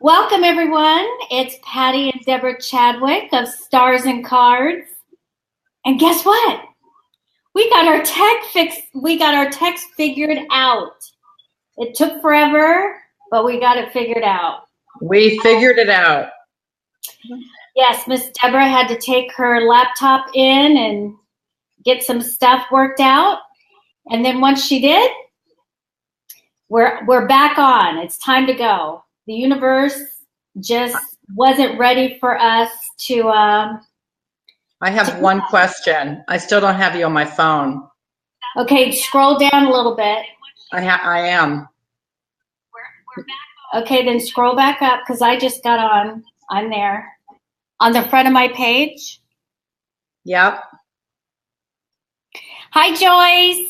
Welcome, everyone. It's Patty and Deborah Chadwick of Stars and Cards. And guess what? We got our text figured out. It took forever, but we got it figured out. We figured it out. Yes, Miss Deborah had to take her laptop in and get some stuff worked out. And then once she did, we're back on. It's time to go. The universe just wasn't ready for us to. I have one question. I still don't have you on my phone. Okay, scroll down a little bit. I am. Okay, then scroll back up because I just got on. I'm there. On the front of my page. Yep. Hi, Joyce.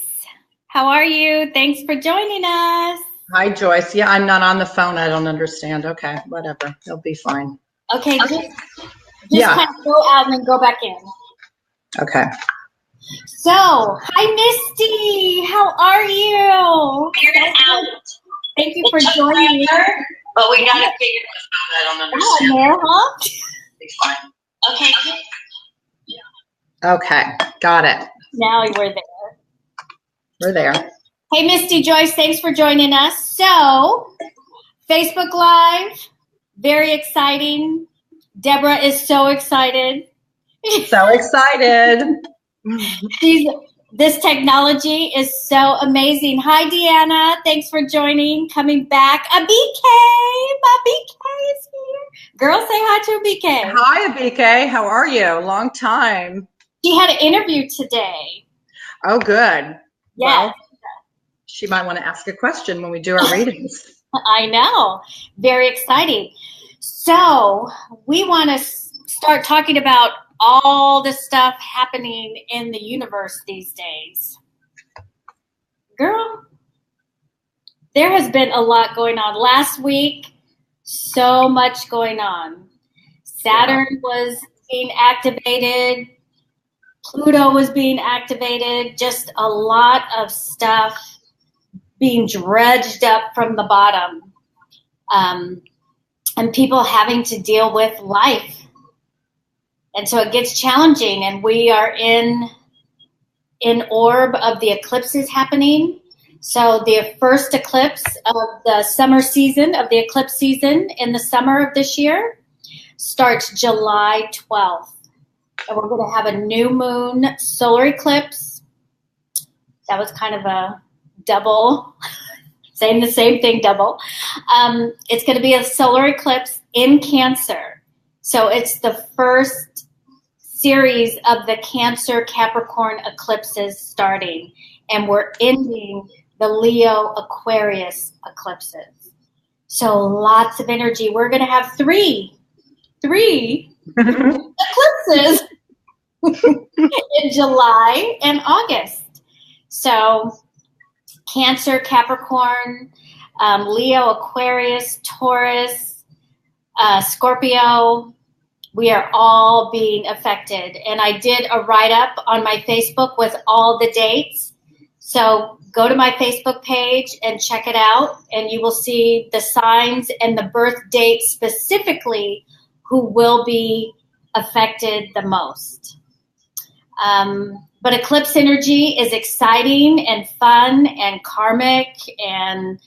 How are you? Thanks for joining us. Hi, Joyce. Yeah, I'm not on the phone. I don't understand. Okay, whatever. It'll be fine. Okay, just kind of go out and then go back in. Okay. So, hi, Misty. How are you? Figured it out. Thank you for joining me. But we got it figured out. I don't understand. There, huh? It's fine. Okay. Okay, got it. Now we're there. We're there. Hey, Misty, Joyce, thanks for joining us. So, Facebook Live, very exciting. Deborah is so excited. So excited. This technology is so amazing. Hi, Deanna. Thanks for joining. Coming back. A BK. My BK is here. Girl, say hi to a BK. Hi, Abike. How are you? Long time. She had an interview today. Oh, good. Yes. Well, she might want to ask a question when we do our readings. I know. Very exciting. So we want to start talking about all the stuff happening in the universe these days. Girl, there has been a lot going on. Last week, so much going on. Saturn was being activated. Pluto was being activated. Just a lot of stuff being dredged up from the bottom. And people having to deal with life. And so it gets challenging, and we are in orb of the eclipses happening. So the first eclipse of the summer season, of the eclipse season in the summer of this year, starts July 12th. And we're going to have a new moon solar eclipse. That was kind of a double, saying the same thing, double. It's going to be a solar eclipse in Cancer. So it's the first series of the Cancer Capricorn eclipses starting. And we're ending the Leo Aquarius eclipses. So lots of energy. We're going to have three eclipses in July and August. So Cancer, Capricorn, Leo, Aquarius, Taurus, Scorpio, we are all being affected. And I did a write-up on my Facebook with all the dates. So go to my Facebook page and check it out, and you will see the signs and the birth dates specifically who will be affected the most. But eclipse energy is exciting and fun and karmic, and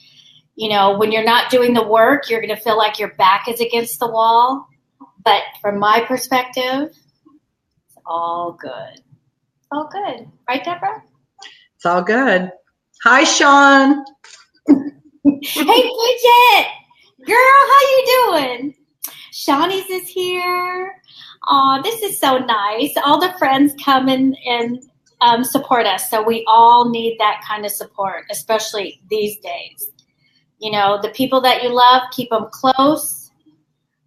you know, when you're not doing the work, you're going to feel like your back is against the wall. But from my perspective, it's all good. All good. Right, Deborah? It's all good. Hi, Sean. Hey, Bridget. Girl, how you doing? Shawnee's is here. Oh, this is so nice. All the friends come and support us. So we all need that kind of support, especially these days. You know, the people that you love, keep them close.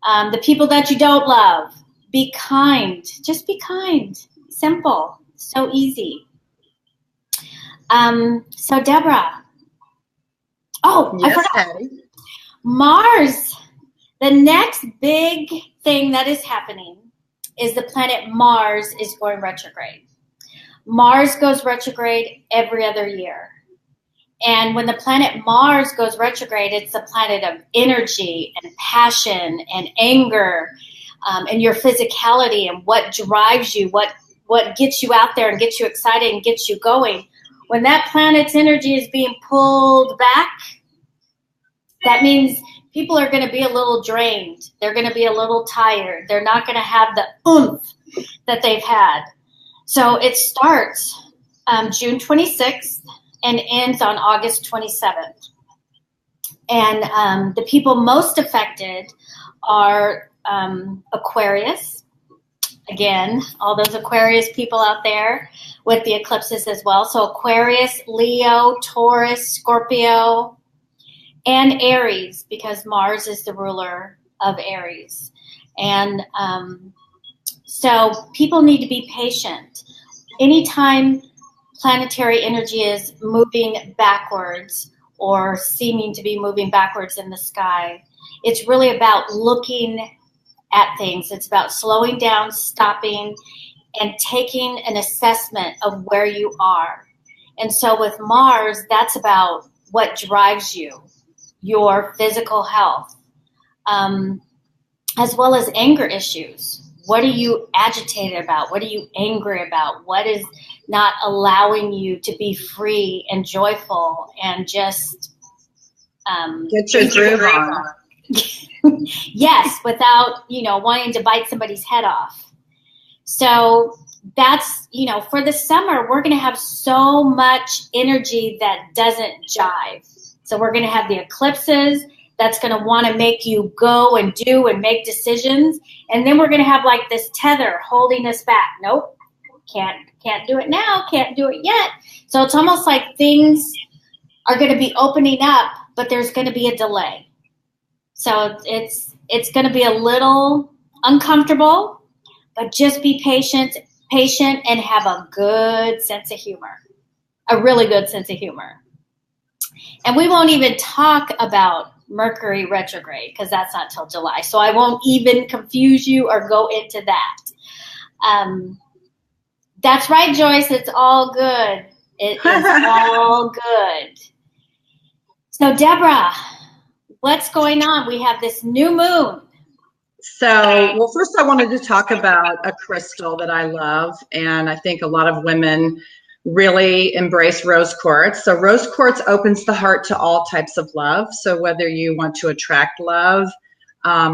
The people that you don't love, be kind. Just be kind. Simple. So easy. So Deborah. Oh, yes, I forgot. Patty. Mars. The next big thing that is happening is the planet Mars is going retrograde. Mars goes retrograde every other year. And when the planet Mars goes retrograde, it's a planet of energy and passion and anger, and your physicality and what drives you, what gets you out there and gets you excited and gets you going. When that planet's energy is being pulled back, that means people are going to be a little drained. They're going to be a little tired. They're not going to have the oomph that they've had. So it starts June 26th and ends on August 27th. And the people most affected are Aquarius. Again, all those Aquarius people out there with the eclipses as well. So Aquarius, Leo, Taurus, Scorpio, and Aries, because Mars is the ruler of Aries. And so people need to be patient. Anytime planetary energy is moving backwards or seeming to be moving backwards in the sky, it's really about looking at things. It's about slowing down, stopping, and taking an assessment of where you are. And so with Mars, that's about what drives you, your physical health, as well as anger issues. What are you agitated about? What are you angry about? What is not allowing you to be free and joyful and just get your groove on? Yes, without, wanting to bite somebody's head off. So that's, for the summer, we're going to have so much energy that doesn't jive. So we're going to have the eclipses that's going to want to make you go and do and make decisions. And then we're going to have like this tether holding us back. Nope, can't do it now, can't do it yet. So it's almost like things are going to be opening up, but there's going to be a delay. So it's going to be a little uncomfortable, but just be patient and have a good sense of humor, a really good sense of humor. And we won't even talk about Mercury retrograde because that's not till July. So I won't even confuse you or go into that. That's right, Joyce. It's all good. It is all good. So Deborah, what's going on? We have this new moon. So, well, first I wanted to talk about a crystal that I love, and I think a lot of women really embrace rose quartz. So rose quartz opens the heart to all types of love. So whether you want to attract love,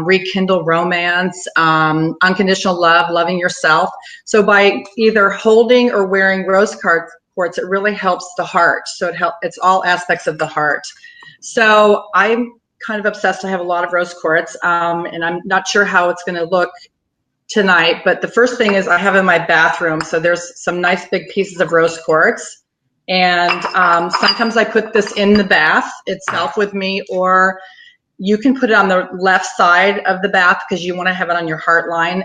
rekindle romance, unconditional love, loving yourself. So by either holding or wearing rose quartz, it really helps the heart. So it's all aspects of the heart. So I'm kind of obsessed. I have a lot of rose quartz, and I'm not sure how it's going to look tonight, but the first thing is I have in my bathroom. So there's some nice big pieces of rose quartz, and sometimes I put this in the bath itself with me, or you can put it on the left side of the bath because you want to have it on your heart line.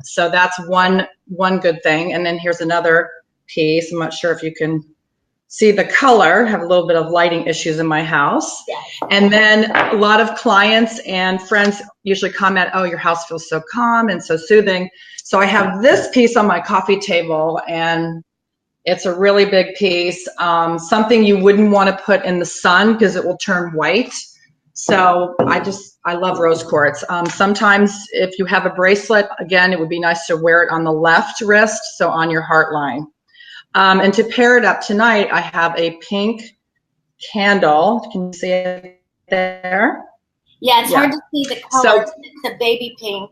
So that's one good thing. And then here's another piece. I'm not sure if you can see the color. I have a little bit of lighting issues in my house. And then a lot of clients and friends usually comment, oh, your house feels so calm and so soothing. So I have this piece on my coffee table, and it's a really big piece, something you wouldn't want to put in the sun because it will turn white. So I love rose quartz. Sometimes if you have a bracelet, again, it would be nice to wear it on the left wrist, so on your heart line. And to pair it up tonight, I have a pink candle. Can you see it there? Yeah, it's hard to see the color. It's a baby pink.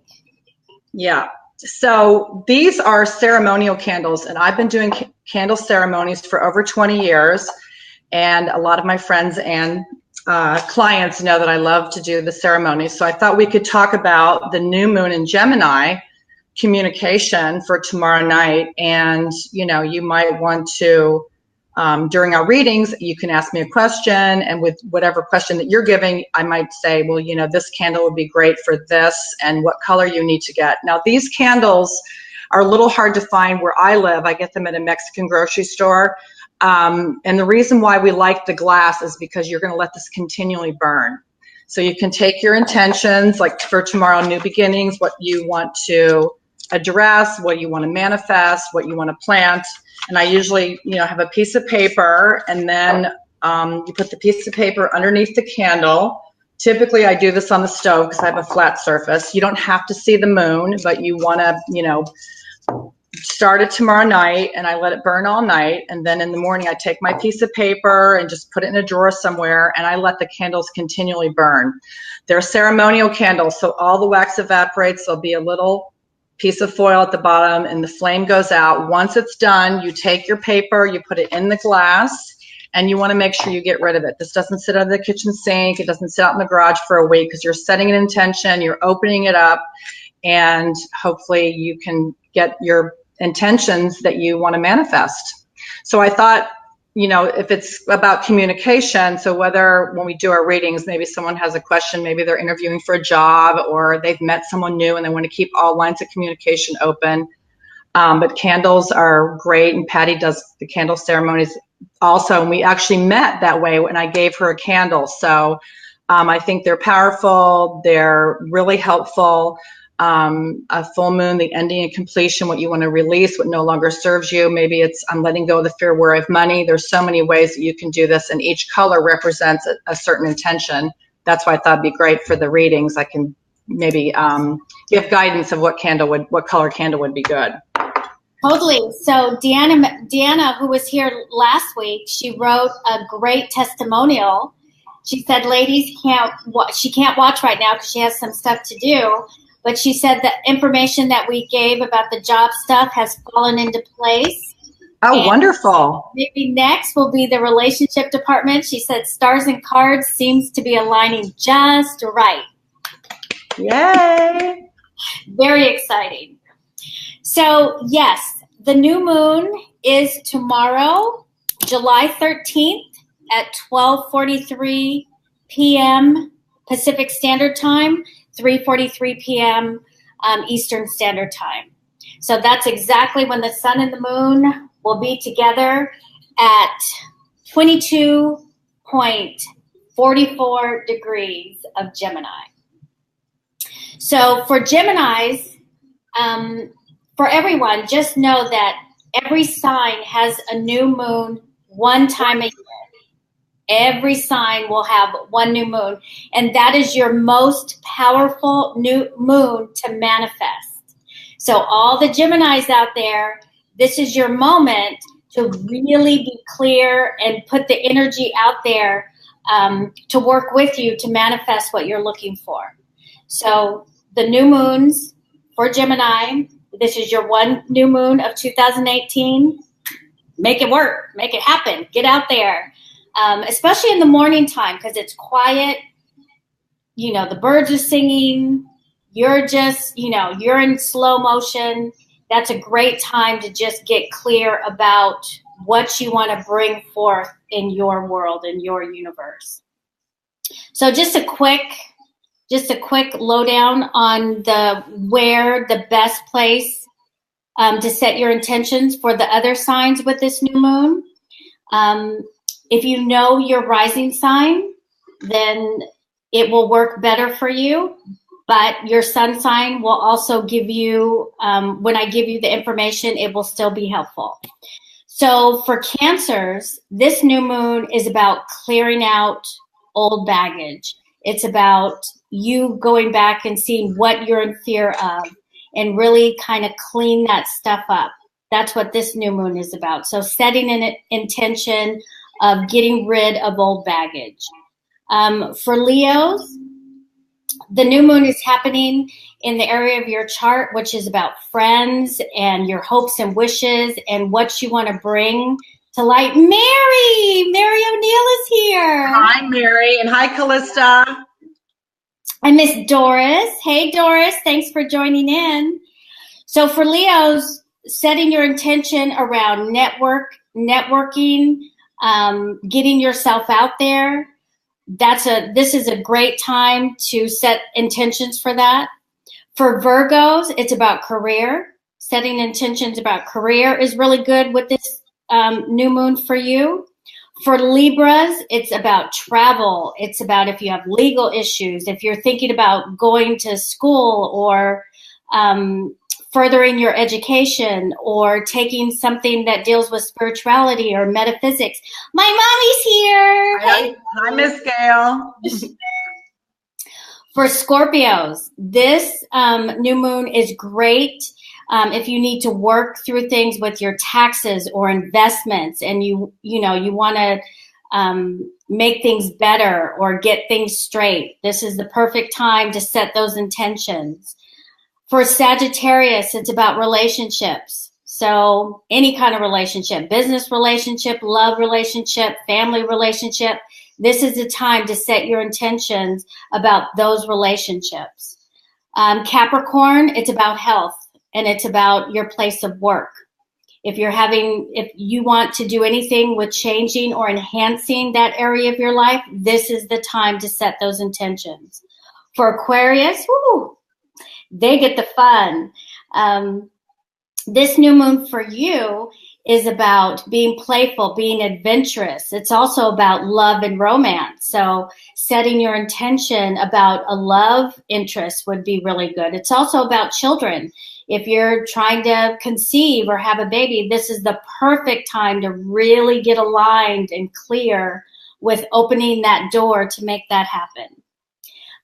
Yeah. So these are ceremonial candles, and I've been doing candle ceremonies for over 20 years. And a lot of my friends and clients know that I love to do the ceremonies. So I thought we could talk about the new moon in Gemini communication for tomorrow night. And you might want to during our readings, you can ask me a question, and with whatever question that you're giving, I might say, well, this candle would be great for this, and what color you need to get. Now these candles are a little hard to find where I live. I get them at a Mexican grocery store, and the reason why we like the glass is because you're going to let this continually burn. So you can take your intentions, like for tomorrow, new beginnings, what you want to address, what you want to manifest, what you want to plant. And I usually, have a piece of paper, and then You put the piece of paper underneath the candle. Typically, I do this on the stove because I have a flat surface. You don't have to see the moon, but you want to, start it tomorrow night, and I let it burn all night. And then in the morning, I take my piece of paper and just put it in a drawer somewhere, and I let the candles continually burn. They're ceremonial candles, so all the wax evaporates. There'll be a little piece of foil at the bottom, and the flame goes out. Once it's done, you take your paper, you put it in the glass, and you want to make sure you get rid of it. This doesn't sit under the kitchen sink. It doesn't sit out in the garage for a week, because you're setting an intention, you're opening it up, and hopefully you can get your intentions that you want to manifest. So I thought, if it's about communication, so whether when we do our readings, maybe someone has a question, maybe they're interviewing for a job, or they've met someone new and they want to keep all lines of communication open. But candles are great, and Patty does the candle ceremonies also. And we actually met that way when I gave her a candle. So I think they're powerful. They're really helpful. A full moon, the ending and completion, what you want to release, what no longer serves you. Maybe it's I'm letting go of the fear, worry of money. There's so many ways that you can do this, and each color represents a certain intention. That's why I thought it'd be great for the readings. I can maybe give guidance of what color candle would be good. Totally. So Deanna, who was here last week, she wrote a great testimonial. She said, ladies she can't watch right now because she has some stuff to do. But she said the information that we gave about the job stuff has fallen into place. Oh, and wonderful. Maybe next will be the relationship department. She said stars and cards seems to be aligning just right. Yay. Very exciting. So, yes, the new moon is tomorrow, July 13th at 12:43 p.m. Pacific Standard Time. 3:43 p.m. Eastern Standard Time. So that's exactly when the sun and the moon will be together at 22.44 degrees of Gemini. So for Geminis, for everyone, just know that every sign has a new moon one time a year. Every sign will have one new moon, and that is your most powerful new moon to manifest. So all the Geminis out there, this is your moment to really be clear and put the energy out there to work with you to manifest what you're looking for. So the new moons for Gemini, this is your one new moon of 2018. Make it work. Make it happen. Get out there. Especially in the morning time, because it's quiet, the birds are singing, you're just, you're in slow motion. That's a great time to just get clear about what you want to bring forth in your world, in your universe. So just a quick lowdown on where the best place to set your intentions for the other signs with this new moon. If you know your rising sign, then it will work better for you. But your sun sign will also give you, when I give you the information, it will still be helpful. So for Cancers, this new moon is about clearing out old baggage. It's about you going back and seeing what you're in fear of and really kind of clean that stuff up. That's what this new moon is about. So setting an intention of getting rid of old baggage. For Leos, the new moon is happening in the area of your chart, which is about friends and your hopes and wishes and what you want to bring to light. Mary O'Neill is here. Hi, Mary, and hi, Callista. And Miss Doris. Hey, Doris, thanks for joining in. So for Leos, setting your intention around networking, getting yourself out there. This is a great time to set intentions for that. For Virgos, it's about career. Setting intentions about career is really good with this new moon for you. For Libras, it's about travel. It's about if you have legal issues, if you're thinking about going to school or furthering your education or taking something that deals with spirituality or metaphysics. My mommy's here. Hi, Miss Gail. For Scorpios, this new moon is great if you need to work through things with your taxes or investments, and you want to make things better or get things straight. This is the perfect time to set those intentions. For Sagittarius, it's about relationships. So any kind of relationship, business relationship, love relationship, family relationship. This is the time to set your intentions about those relationships. Capricorn, it's about health and it's about your place of work. If you want to do anything with changing or enhancing that area of your life, this is the time to set those intentions. For Aquarius, they get the fun. This new moon for you is about being playful, being adventurous. It's also about love and romance. So setting your intention about a love interest would be really good. It's also about children. If you're trying to conceive or have a baby, this is the perfect time to really get aligned and clear with opening that door to make that happen.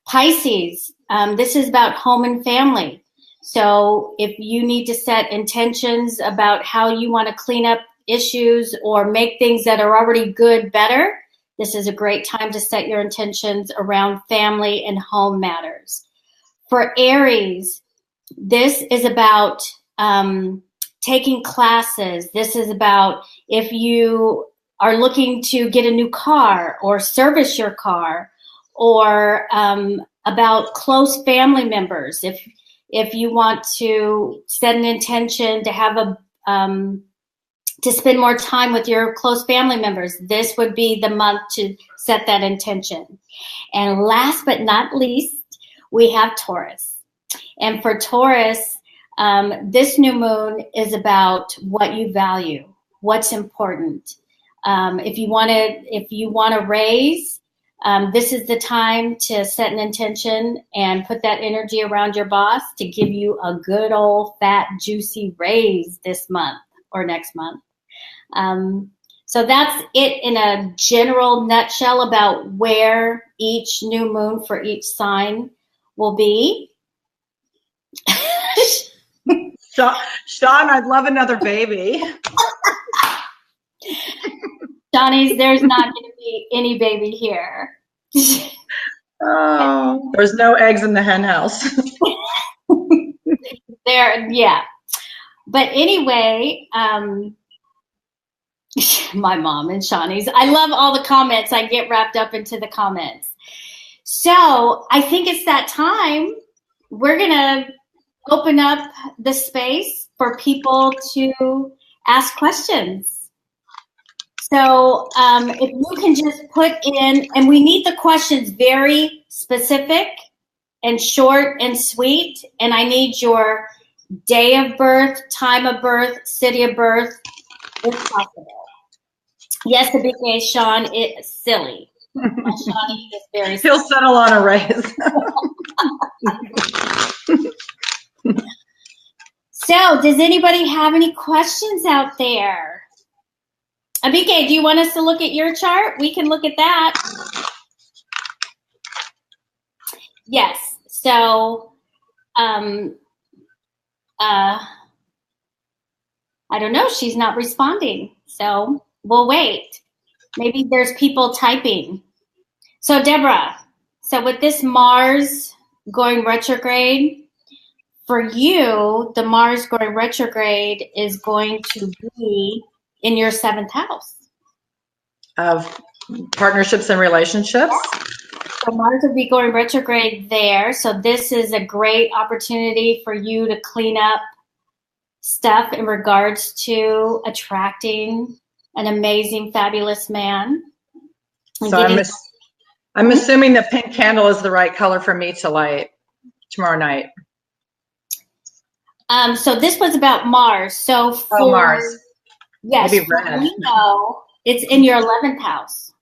Pisces, this is about home and family. So if you need to set intentions about how you want to clean up issues or make things that are already good better, this is a great time to set your intentions around family and home matters. For Aries, this is about taking classes. This is about if you are looking to get a new car or service your car, or about close family members. If you want to set an intention to have to spend more time with your close family members, this would be the month to set that intention. And last but not least, we have Taurus. And for Taurus, this new moon is about what you value, what's important. If you want to raise, this is the time to set an intention and put that energy around your boss to give you a good old fat juicy raise this month or next month. So that's it in a general nutshell about where each new moon for each sign will be. Sean, I'd love another baby. Johnny's, there's not going to be any baby here. Oh, there's no eggs in the hen house. Yeah. But anyway, my mom and Shawnee's. I love all the comments. I get wrapped up into the comments. So I think it's that time. We're going to open up the space for people to ask questions. So if you can just put in, and we need the questions very specific and short and sweet, and I need your day of birth, time of birth, city of birth, if possible. Yes, the big A, Sean, it's silly. Shawnee is very silly. He'll settle on a raise. So, does anybody have any questions out there? Abike, do you want us to look at your chart? We can look at that. Yes. So, I don't know. She's not responding. So, we'll wait. Maybe there's people typing. So, Deborah, so with this Mars going retrograde, for you, the Mars going retrograde is going to be in your 7th house Of partnerships and relationships. So Mars will be going retrograde there. So this is a great opportunity for you to clean up stuff in regards to attracting an amazing, fabulous man. So I'm assuming the pink candle is the right color for me to light tomorrow night. So this was about Mars. So for Mars. Yes, we know it's in your 11th house.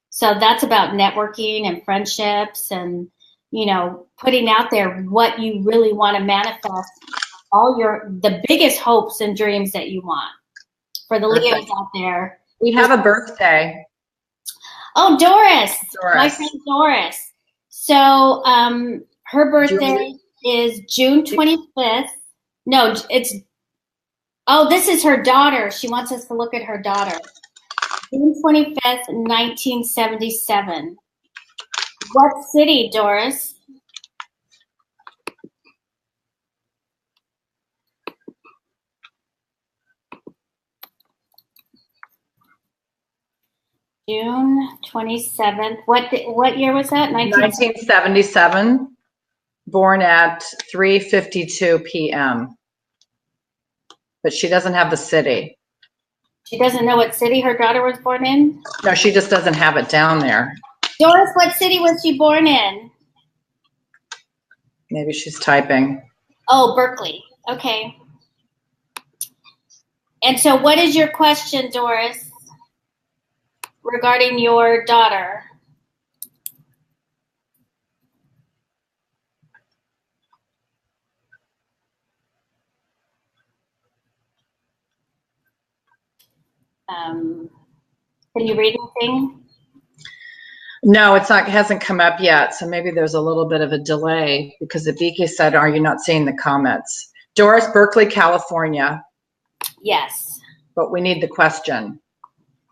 So that's about networking and friendships and, putting out there what you really want to manifest the biggest hopes and dreams that you want. For the Leos out there. We have a birthday. Oh, Doris. My friend Doris. So her birthday is June 25th. No, this is her daughter. She wants us to look at her daughter. June 25th, 1977. What city, Doris? June 27th. What year was that? 1977. Born at 3:52 p.m. But she doesn't have the city. She doesn't know what city her daughter was born in? No, she just doesn't have it down there. Doris, what city was she born in? Maybe she's typing. Oh, Berkeley. Okay. And so what is your question, Doris, regarding your daughter? Can you read anything? No, it's not. It hasn't come up yet. So maybe there's a little bit of a delay because Abike said, "Are you not seeing the comments?" Doris, Berkeley, California. Yes. But we need the question.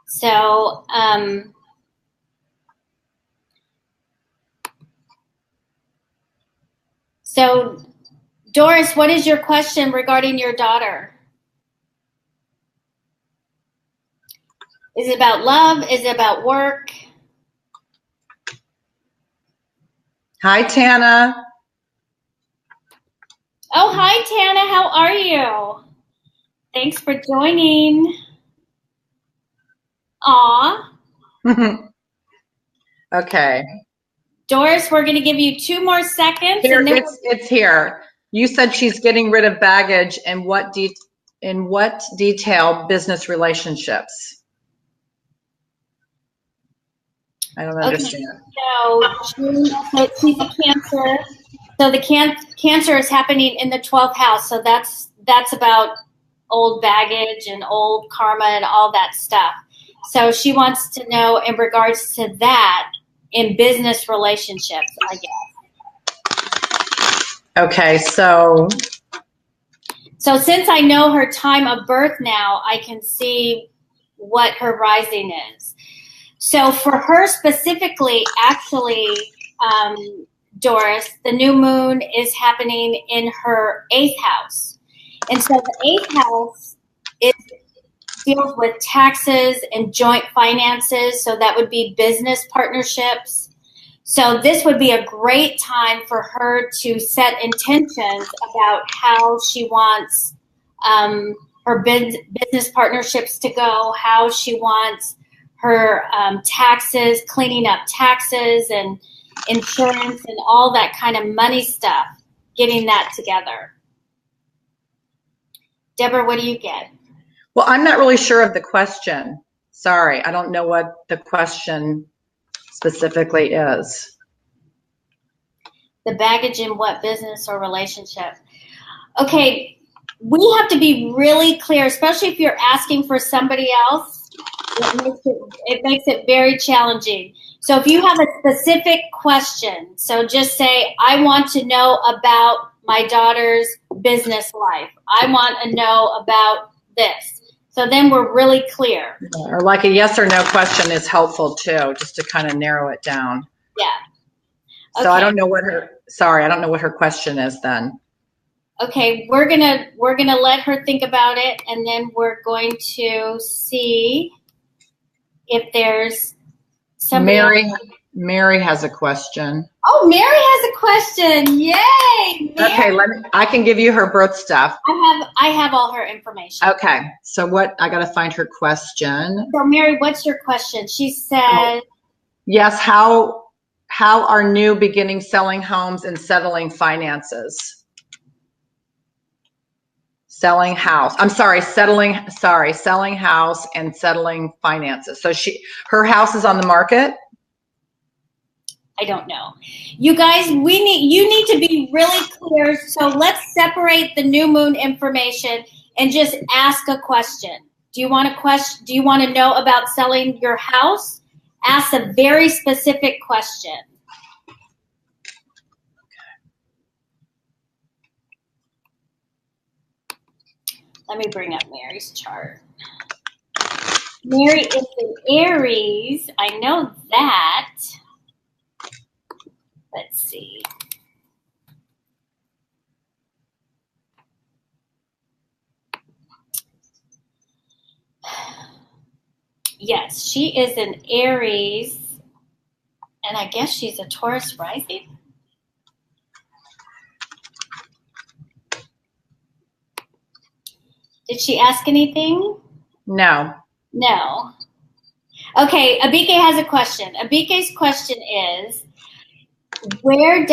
So, Doris, what is your question regarding your daughter? Is it about love? Is it about work? Hi, Tana. Oh, hi, Tana. How are you? Thanks for joining. Aw. Okay. Doris, we're going to give you 2 more seconds. Here, it's here. You said she's getting rid of baggage and in what detail business relationships? I don't understand. Okay. So she's a Cancer. So the Cancer is happening in the 12th house. So that's about old baggage and old karma and all that stuff. So she wants to know in regards to that in business relationships, I guess. Okay, so since I know her time of birth now, I can see what her rising is. So for her specifically, actually, Doris, the new moon is happening in her 8th house. And so the 8th house deals with taxes and joint finances. So that would be business partnerships. So this would be a great time for her to set intentions about how she wants her business partnerships to go, how she wants her taxes, cleaning up taxes and insurance and all that kind of money stuff, getting that together. Deborah, what do you get? Well, I'm not really sure of the question. Sorry, I don't know what the question specifically is. The baggage in what business or relationship? Okay, we have to be really clear, especially if you're asking for somebody else. It makes it very challenging. So if you have a specific question, so just say, I want to know about my daughter's business life. I want to know about this. So then we're really clear. Or like a yes or no question is helpful too, just to kind of narrow it down. Yeah. Okay. So I don't know what her question is then. Okay, we're gonna let her think about it, and then we're going to see if there's somebody. Mary has a question. Oh, Mary has a question! Yay! Mary. Okay, I can give you her birth stuff. I have all her information. Okay, so I got to find her question. So Mary, what's your question? She said, yes, how are new beginning selling homes and settling finances? Selling house and settling finances. So her house is on the market? I don't know. You guys, you need to be really clear. So let's separate the new moon information and just ask a question. Do you want to know about selling your house? Ask a very specific question. Let me bring up Mary's chart. Mary is in Aries. I know that. Let's see. Yes, she is in Aries. And I guess she's a Taurus rising. Did she ask anything? No. No. Okay, Abike has a question. Abike's question is, my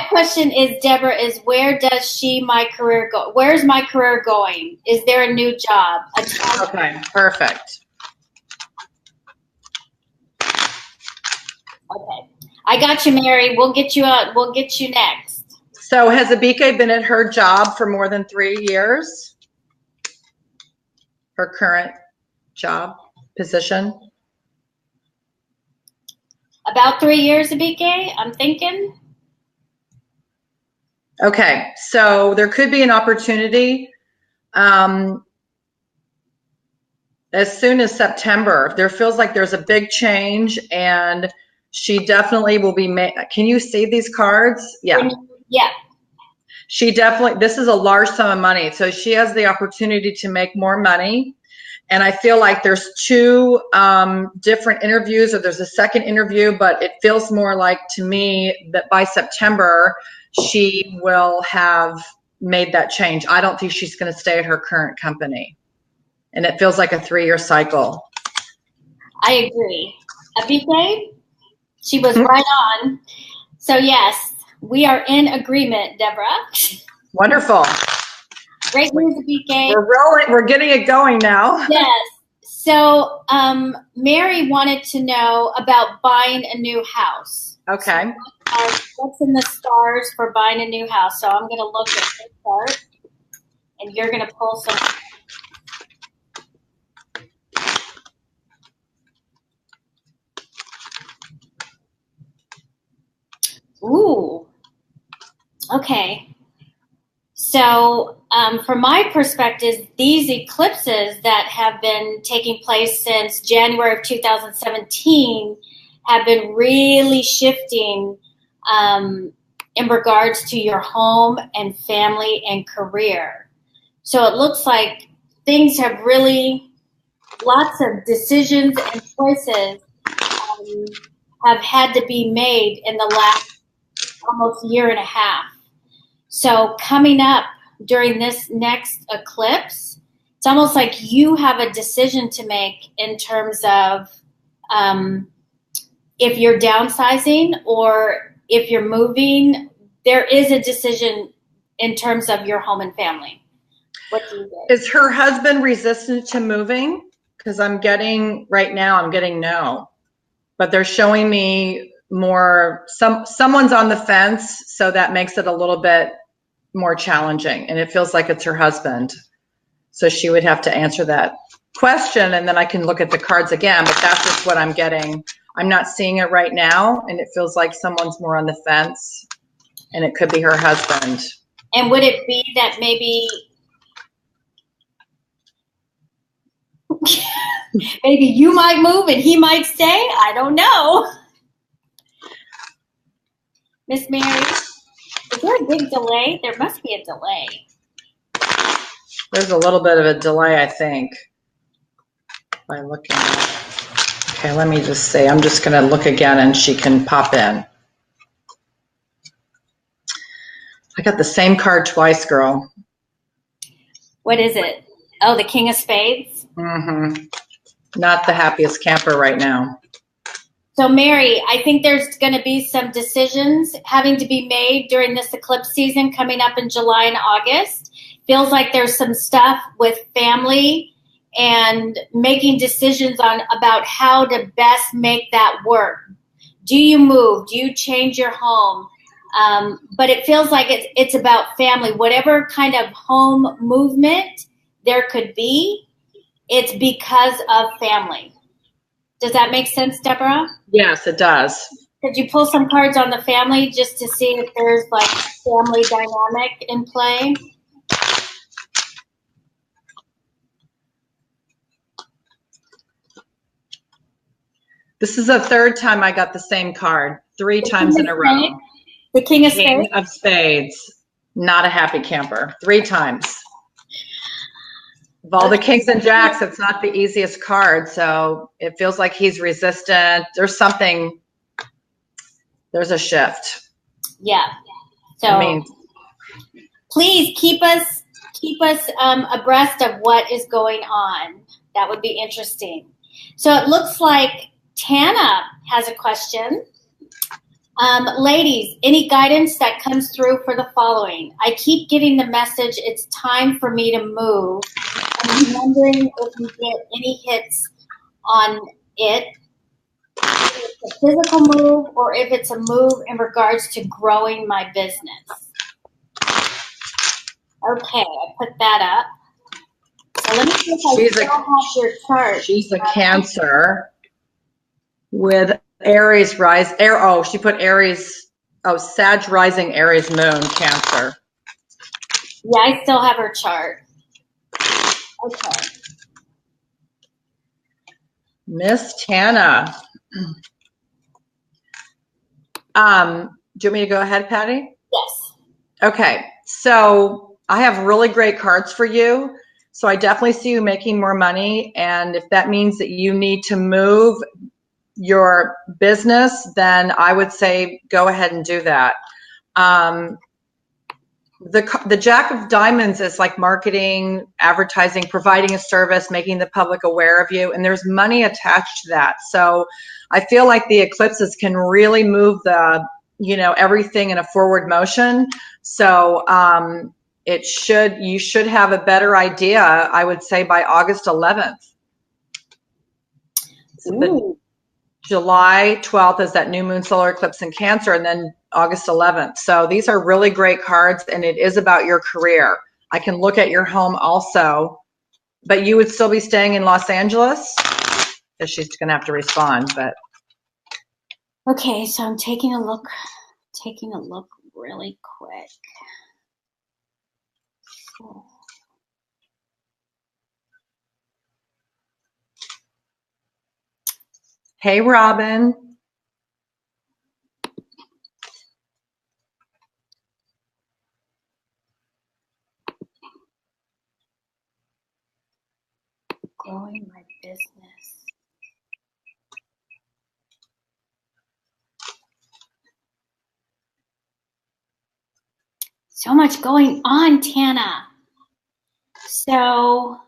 question is, Deborah, is where's my career going? Is there a new job? Okay, perfect. Okay. I got you, Mary. We'll get you out. We'll get you next. So has Abike been at her job for more than 3 years? Her current job position? About 3 years, Abike, I'm thinking. Okay, so there could be an opportunity as soon as September. There feels like there's a big change, and she definitely will be can you see these cards? Yeah. Yeah. She definitely, this is a large sum of money. So she has the opportunity to make more money. And I feel like there's 2 different interviews, or there's a second interview, but it feels more like to me that by September, she will have made that change. I don't think she's going to stay at her current company. And it feels like a 3-year cycle. I agree. Abike, she was right on. So yes, we are in agreement, Deborah. Wonderful. Great news, Abike. We're rolling. We're getting it going now. Yes. So Mary wanted to know about buying a new house. Okay. So what's in the stars for buying a new house? So I'm going to look at this chart, and you're going to pull some. Ooh. Okay. So from my perspective, these eclipses that have been taking place since January of 2017 have been really shifting in regards to your home and family and career. So it looks like things have really, lots of decisions and choices have had to be made in the last almost year and a half. So coming up during this next eclipse, it's almost like you have a decision to make in terms of if you're downsizing or if you're moving. There is a decision in terms of your home and family. What do you think? Is her husband resistant to moving? Because I'm getting no, but they're showing me more, someone's on the fence, so that makes it a little bit more challenging, and it feels like it's her husband. So she would have to answer that question, and then I can look at the cards again, but that's just what I'm getting. I'm not seeing it right now, and it feels like someone's more on the fence, and it could be her husband. And would it be that maybe you might move and he might stay? I don't know. Miss Mary, is there a big delay? There must be a delay. There's a little bit of a delay, I think, by looking. Okay, let me just see. I'm just going to look again, and she can pop in. I got the same card twice, girl. What is it? Oh, the King of Spades? Mm-hmm. Not the happiest camper right now. So, Mary, I think there's going to be some decisions having to be made during this eclipse season coming up in July and August. Feels like there's some stuff with family and making decisions about how to best make that work. Do you move? Do you change your home? But it feels like it's about family. Whatever kind of home movement there could be, it's because of family. Does that make sense, Deborah? Yes, it does. Could you pull some cards on the family just to see if there's like family dynamic in play? This is the third time I got the same card, 3 times in a row. The King of King Spades? of Spades. Not a happy camper. 3 times. Of all the Kings and Jacks, it's not the easiest card, so it feels like he's resistant. There's something, there's a shift. Yeah. So please keep us abreast of what is going on. That would be interesting. So it looks like Tana has a question. Ladies, any guidance that comes through for the following? I keep getting the message it's time for me to move. I'm wondering if you get any hits on it, if it's a physical move or if it's a move in regards to growing my business. Okay, I put that up. So let me see if I still have your chart. She's a Cancer with Aries rise. She put Aries. Oh, Sag rising, Aries moon, Cancer. Yeah, I still have her chart. Okay. Miss Tana. Do you want me to go ahead, Patty? Yes. Okay, so I have really great cards for you. So I definitely see you making more money. And if that means that you need to move your business, then I would say go ahead and do that. The Jack of Diamonds is like marketing, advertising, providing a service, making the public aware of you, and there's money attached to that. So I feel like the eclipses can really move everything in a forward motion. So you should have a better idea, I would say, by August 11th. So July 12th is that new moon solar eclipse in Cancer, and then August 11th. So these are really great cards, and it is about your career. I can look at your home also, but you would still be staying in Los Angeles? Because she's going to have to respond, but. Okay, so I'm taking a look really quick. Hey, Robin. Growing my business. So much going on, Tana. So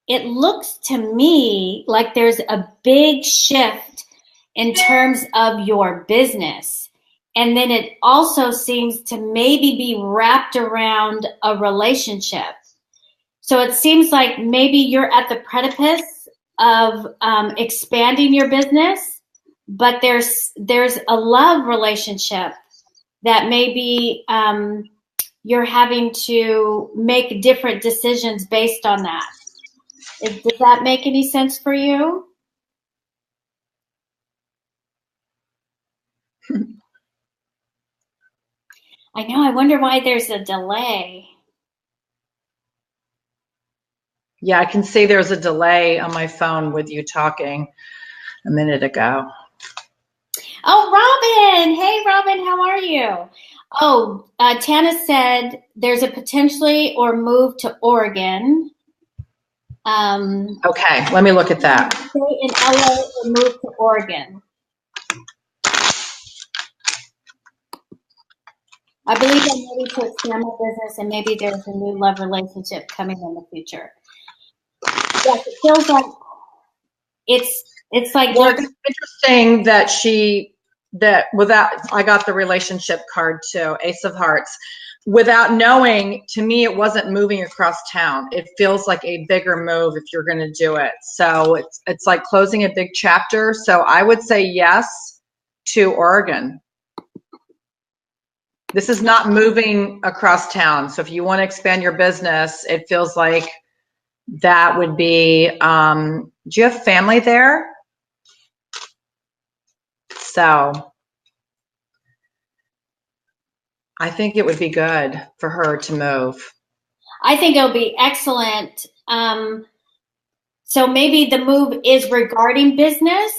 it looks to me like there's a big shift in terms of your business. And then it also seems to maybe be wrapped around a relationship. So it seems like maybe you're at the precipice of expanding your business, but there's a love relationship that maybe you're having to make different decisions based on that. Does that make any sense for you? I know. I wonder why there's a delay. Yeah, I can see there's a delay on my phone with you talking a minute ago. Oh, Robin. Hey, Robin, how are you? Oh, Tana said there's a potentially or move to Oregon. Okay, let me look at that. Stay in LA or move to Oregon. I believe I'm ready to expand my business, and maybe there's a new love relationship coming in the future. Yes, it feels like it's like. Well, it's interesting that I got the relationship card too, Ace of Hearts. without knowing, to me, it wasn't moving across town. It feels like a bigger move if you're going to do it. So it's like closing a big chapter. So I would say yes to Oregon. This is not moving across town. So if you want to expand your business, it feels like that would be, do you have family there? So I think it would be good for her to move. I think it'll be excellent. So maybe the move is regarding business,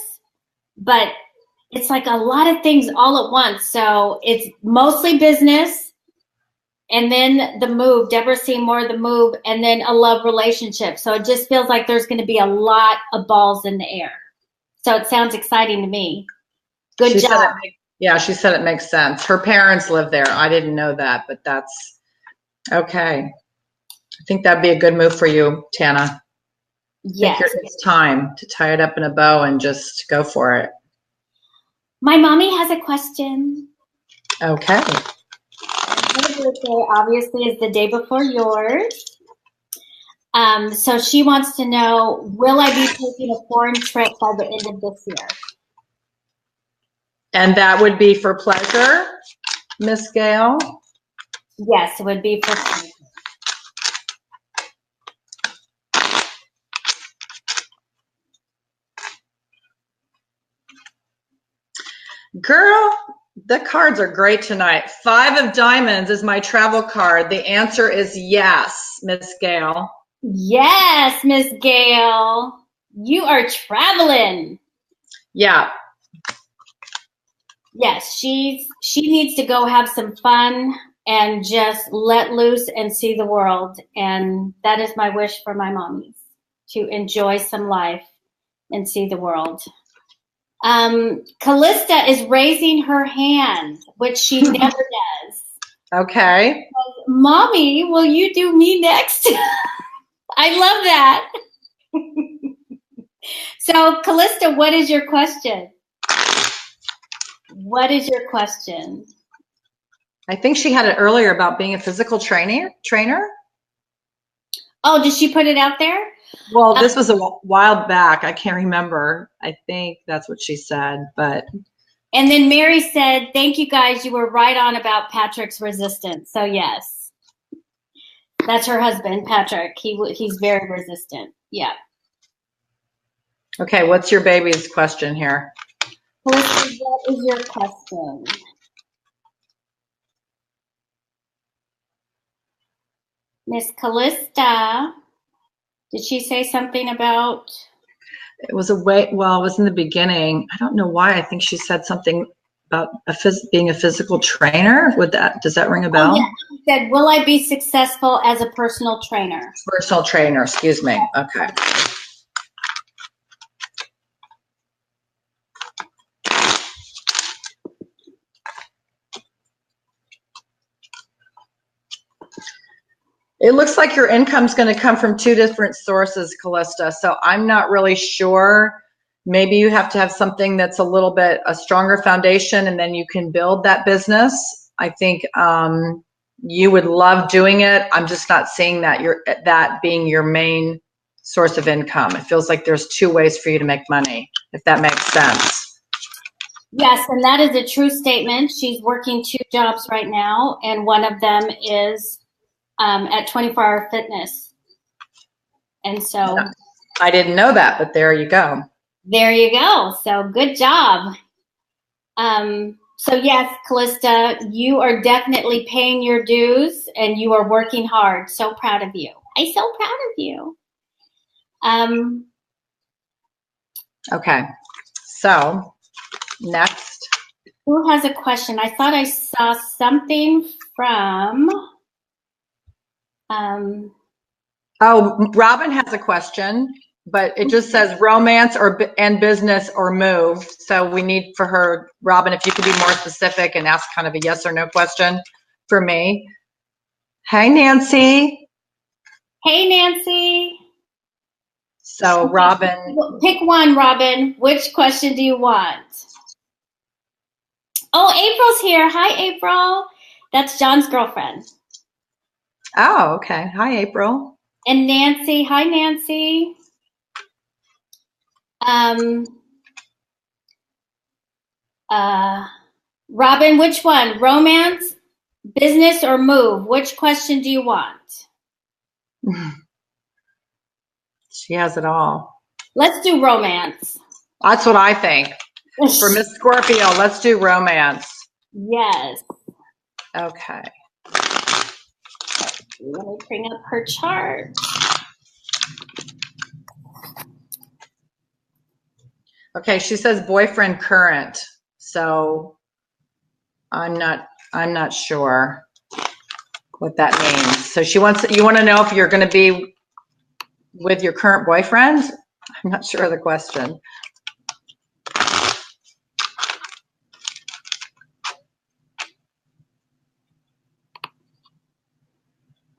but it's like a lot of things all at once. So it's mostly business, and then the move, Deborah seeing more of the move, and then a love relationship. So it just feels like there's going to be a lot of balls in the air. So it sounds exciting to me. Good job. Yeah, she said it makes sense. Her parents live there. I didn't know that, but that's okay. I think that'd be a good move for you, Tana. Yes. It's time to tie it up in a bow and just go for it. My mommy has a question. Okay. Her birthday obviously is the day before yours. So she wants to know, will I be taking a foreign trip by the end of this year? And that would be for pleasure, Miss Gail? Yes, it would be for pleasure. Girl, the cards are great tonight. 5 of Diamonds is my travel card. The answer is yes, Miss Gail. Yes, Miss Gail. You are traveling. Yeah. Yes, she needs to go have some fun and just let loose and see the world. And that is my wish for my mommies, to enjoy some life and see the world. Callista is raising her hand, which she never does. Okay. Mommy, will you do me next? I love that. So, Callista, what is your question? What is your question? I think she had it earlier about being a physical trainer. Oh, did she put it out there? Well, this was a while back. I can't remember. I think that's what she said, but. And then Mary said, thank you guys. You were right on about Patrick's resistance. So yes, that's her husband, Patrick. He's very resistant. Yeah. Okay. What's your baby's question here? What is your question? Miss Callista, did she say something about? It was it was in the beginning. I don't know why. I think she said something about being a physical trainer. Does that ring a bell? Oh, yeah. She said, will I be successful as a personal trainer? Personal trainer, excuse me. Okay. It looks like your income's going to come from 2 different sources, Callista. So I'm not really sure. Maybe you have to have something that's a little bit a stronger foundation, and then you can build that business. I think you would love doing it. I'm just not seeing that being your main source of income. It feels like there's 2 ways for you to make money, if that makes sense. Yes, and that is a true statement. She's working 2 jobs right now, and one of them is at 24 Hour Fitness. And so I didn't know that, but there you go. There you go. So good job. So yes, Callista, you are definitely paying your dues and you are working hard. So proud of you. I'm so proud of you. Okay. So next. Who has a question? I thought I saw something from Oh, Robin has a question, but it just says romance and business or move. So we need for her, Robin, if you could be more specific and ask kind of a yes or no question for me. Hey, Nancy. Hey, Nancy. So Robin. Pick one, Robin. Which question do you want? Oh, April's here. Hi, April. That's John's girlfriend. Oh, okay. Hi, April. And Nancy. Hi, Nancy. Robin, which one? Romance, business, or move? Which question do you want? She has it all. Let's do romance. That's what I think. For Miss Scorpio, let's do romance. Yes. Okay. Let me bring up her chart. Okay, she says boyfriend current. So I'm not sure what that means. So you want to know if you're going to be with your current boyfriend? I'm not sure of the question.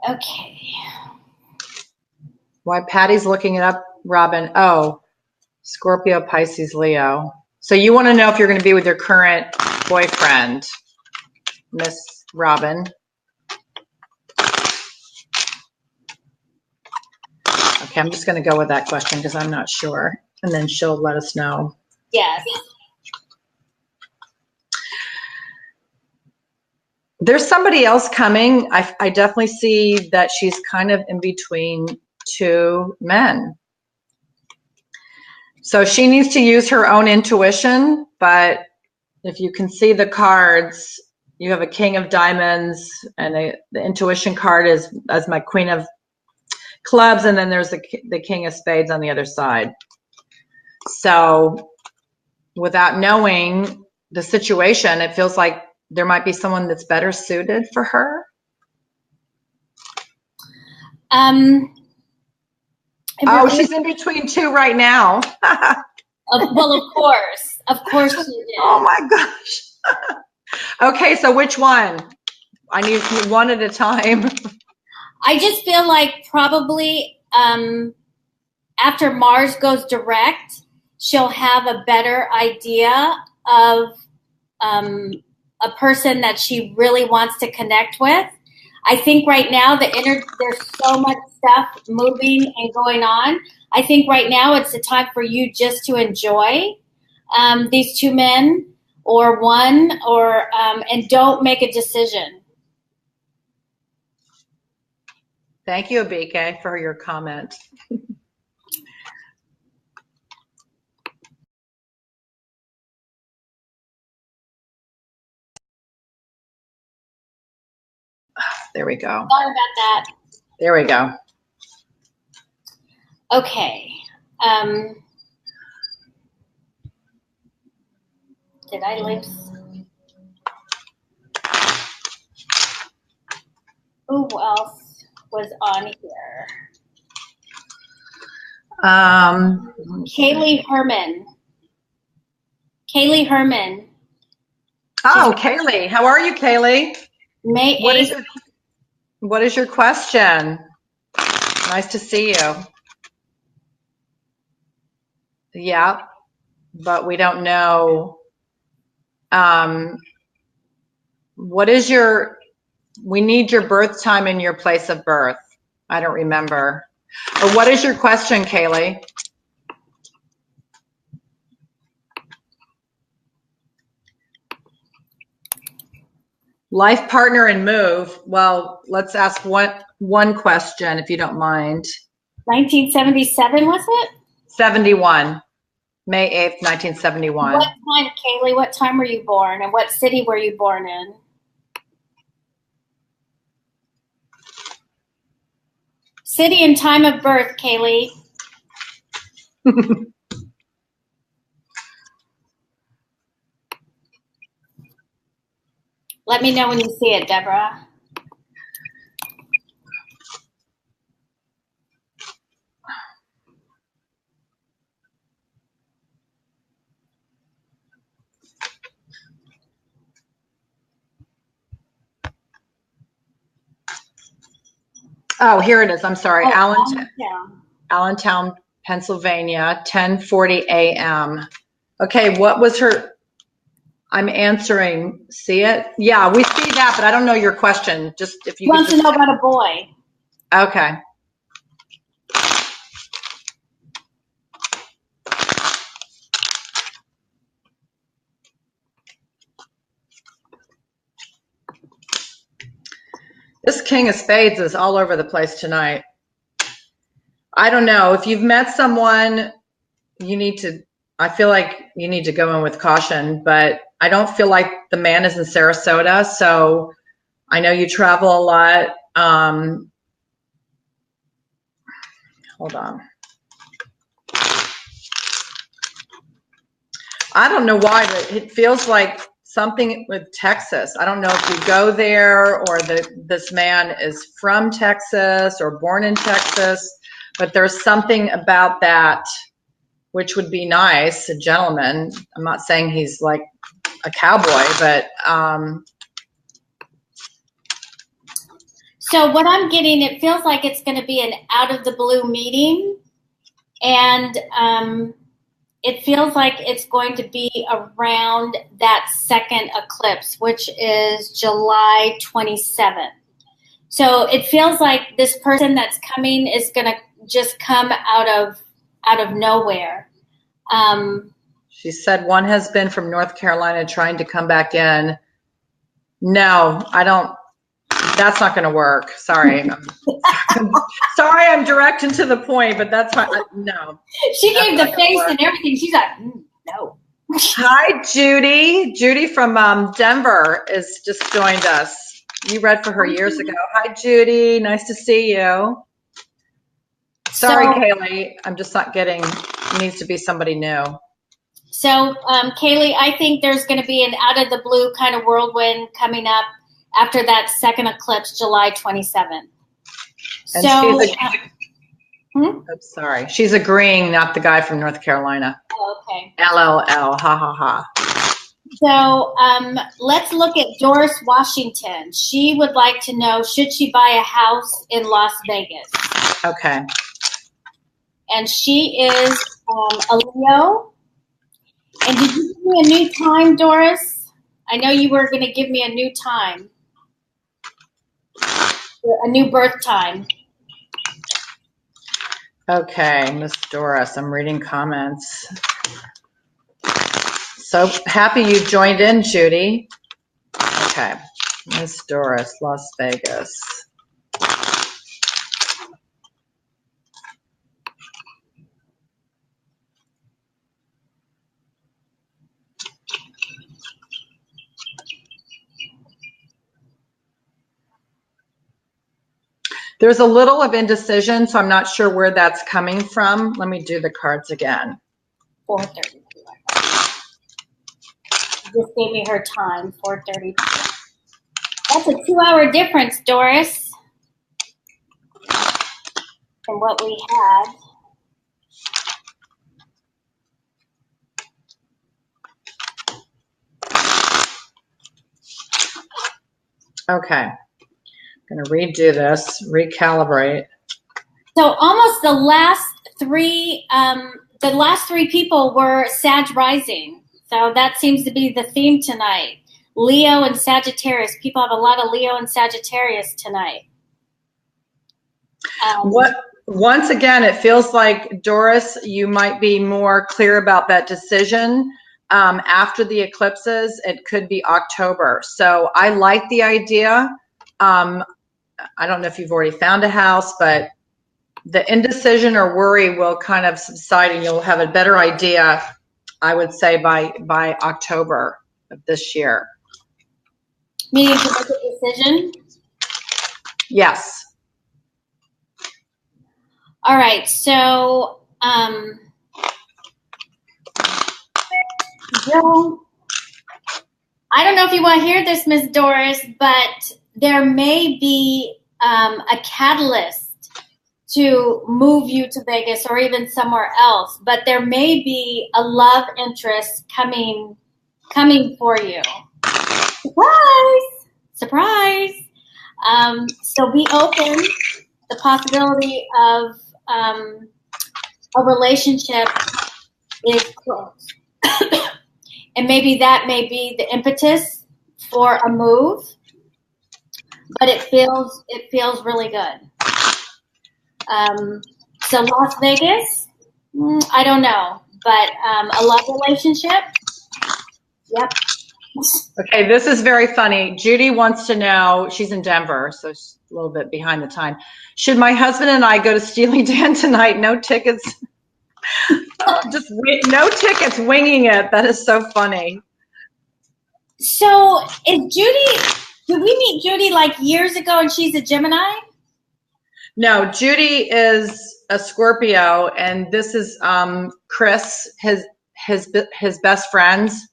Okay. Why Patty's looking it up, Robin. Oh, Scorpio, Pisces, Leo. So you want to know if you're going to be with your current boyfriend, Miss Robin. Okay, I'm just going to go with that question because I'm not sure. And then she'll let us know. Yes. There's somebody else coming. I definitely see that she's kind of in between two men. So she needs to use her own intuition, but if you can see the cards, you have a King of Diamonds, and the intuition card is as my Queen of Clubs, and then there's the King of Spades on the other side. So without knowing the situation, it feels like there might be someone that's better suited for her. She's in between two right now. Well, of course she did. Oh my gosh. Okay, so which one? I need one at a time. I just feel like probably after Mars goes direct, she'll have a better idea of a person that she really wants to connect with. I think right now there's so much stuff moving and going on. I think right now it's the time for you just to enjoy these two men or one, and don't make a decision. Thank you, Abike, for your comment. There we go. Sorry about that. There we go. Okay. Did I leave? Who else was on here? Kaylee Herman. Oh, Kaylee. How are you, Kaylee? May 8th. What is your question? Nice to see you. Yeah, but we don't know. We need your birth time and your place of birth. I don't remember. Or what is your question, Kaylee? Life partner and move. Well, let's ask one question, if you don't mind. 1977, was it? 71. May 8th, 1971. What time, Kaylee? What time were you born, and what city were you born in? City and time of birth, Kaylee. Let me know when you see it, Deborah. Oh, here it is. I'm sorry. Allentown. Allentown, Pennsylvania, 10:40 a.m. Okay, what was her I'm answering. See it? Yeah, we see that, but I don't know your question. Just if you He wants to know about a boy. Okay. This King of Spades is all over the place tonight. I don't know. If you've met someone, I feel like you need to go in with caution, but I don't feel like the man is in Sarasota. So I know you travel a lot. Hold on. I don't know why, but it feels like something with Texas. I don't know if you go there or this man is from Texas or born in Texas, but there's something about that which would be nice, a gentleman. I'm not saying he's like a cowboy, but So what I'm getting, it feels like it's going to be an out of the blue meeting, and it feels like it's going to be around that second eclipse, which is July 27th. So it feels like this person that's coming is going to just come out of nowhere. She said one has been from North Carolina trying to come back in. No, I don't. That's not going to work. Sorry. Sorry, I'm direct and to the point, but that's fine. No. She gave the face and everything. She's like, no. Hi, Judy. Judy from Denver is just joined us. You read for her years ago. Hi, Judy. Nice to see you. Sorry, Kaylee. I'm just not getting, it needs to be somebody new. So, Kaylee, I think there's going to be an out of the blue kind of whirlwind coming up after that second eclipse, July 27th. And So, I'm sorry. She's agreeing, not the guy from North Carolina. Oh, okay. LOL. Ha ha ha. So let's look at Doris Washington. She would like to know, should she buy a house in Las Vegas? Okay. And she is a Leo. And did you give me a new time, Doris? I know you were going to give me a new time. A new birth time. Okay, Miss Doris, I'm reading comments. So happy you joined in, Judy. Okay, Miss Doris, Las Vegas. There's a little of indecision, so I'm not sure where that's coming from. Let me do the cards again. 4:30. Just gave me her time, 4:30. That's a 2-hour difference, Doris, from what we had. Okay. I'm going to redo this, recalibrate. So almost the last three people were Sag rising. So that seems to be the theme tonight. Leo and Sagittarius. People have a lot of Leo and Sagittarius tonight. Once again, it feels like, Doris, you might be more clear about that decision after the eclipses. It could be October. So I like the idea. I don't know if you've already found a house, but the indecision or worry will kind of subside and you'll have a better idea, I would say, by October of this year. Meaning to make a decision? Yes. All right, so Joe, I don't know if you want to hear this, Miss Doris, but there may be a catalyst to move you to Vegas or even somewhere else, but there may be a love interest coming for you. Surprise! Surprise! So be open. The possibility of a relationship is close. and maybe that may be the impetus for a move. But it feels really good. So Las Vegas, I don't know, but a love relationship, yep. Okay, this is very funny. Judy wants to know, she's in Denver, so she's a little bit behind the time. Should my husband and I go to Steely Dan tonight? No tickets. No tickets, winging it. That is so funny. So is Judy, did we meet Judy like years ago and she's a Gemini? No, Judy is a Scorpio, and this is Chris, his best friends,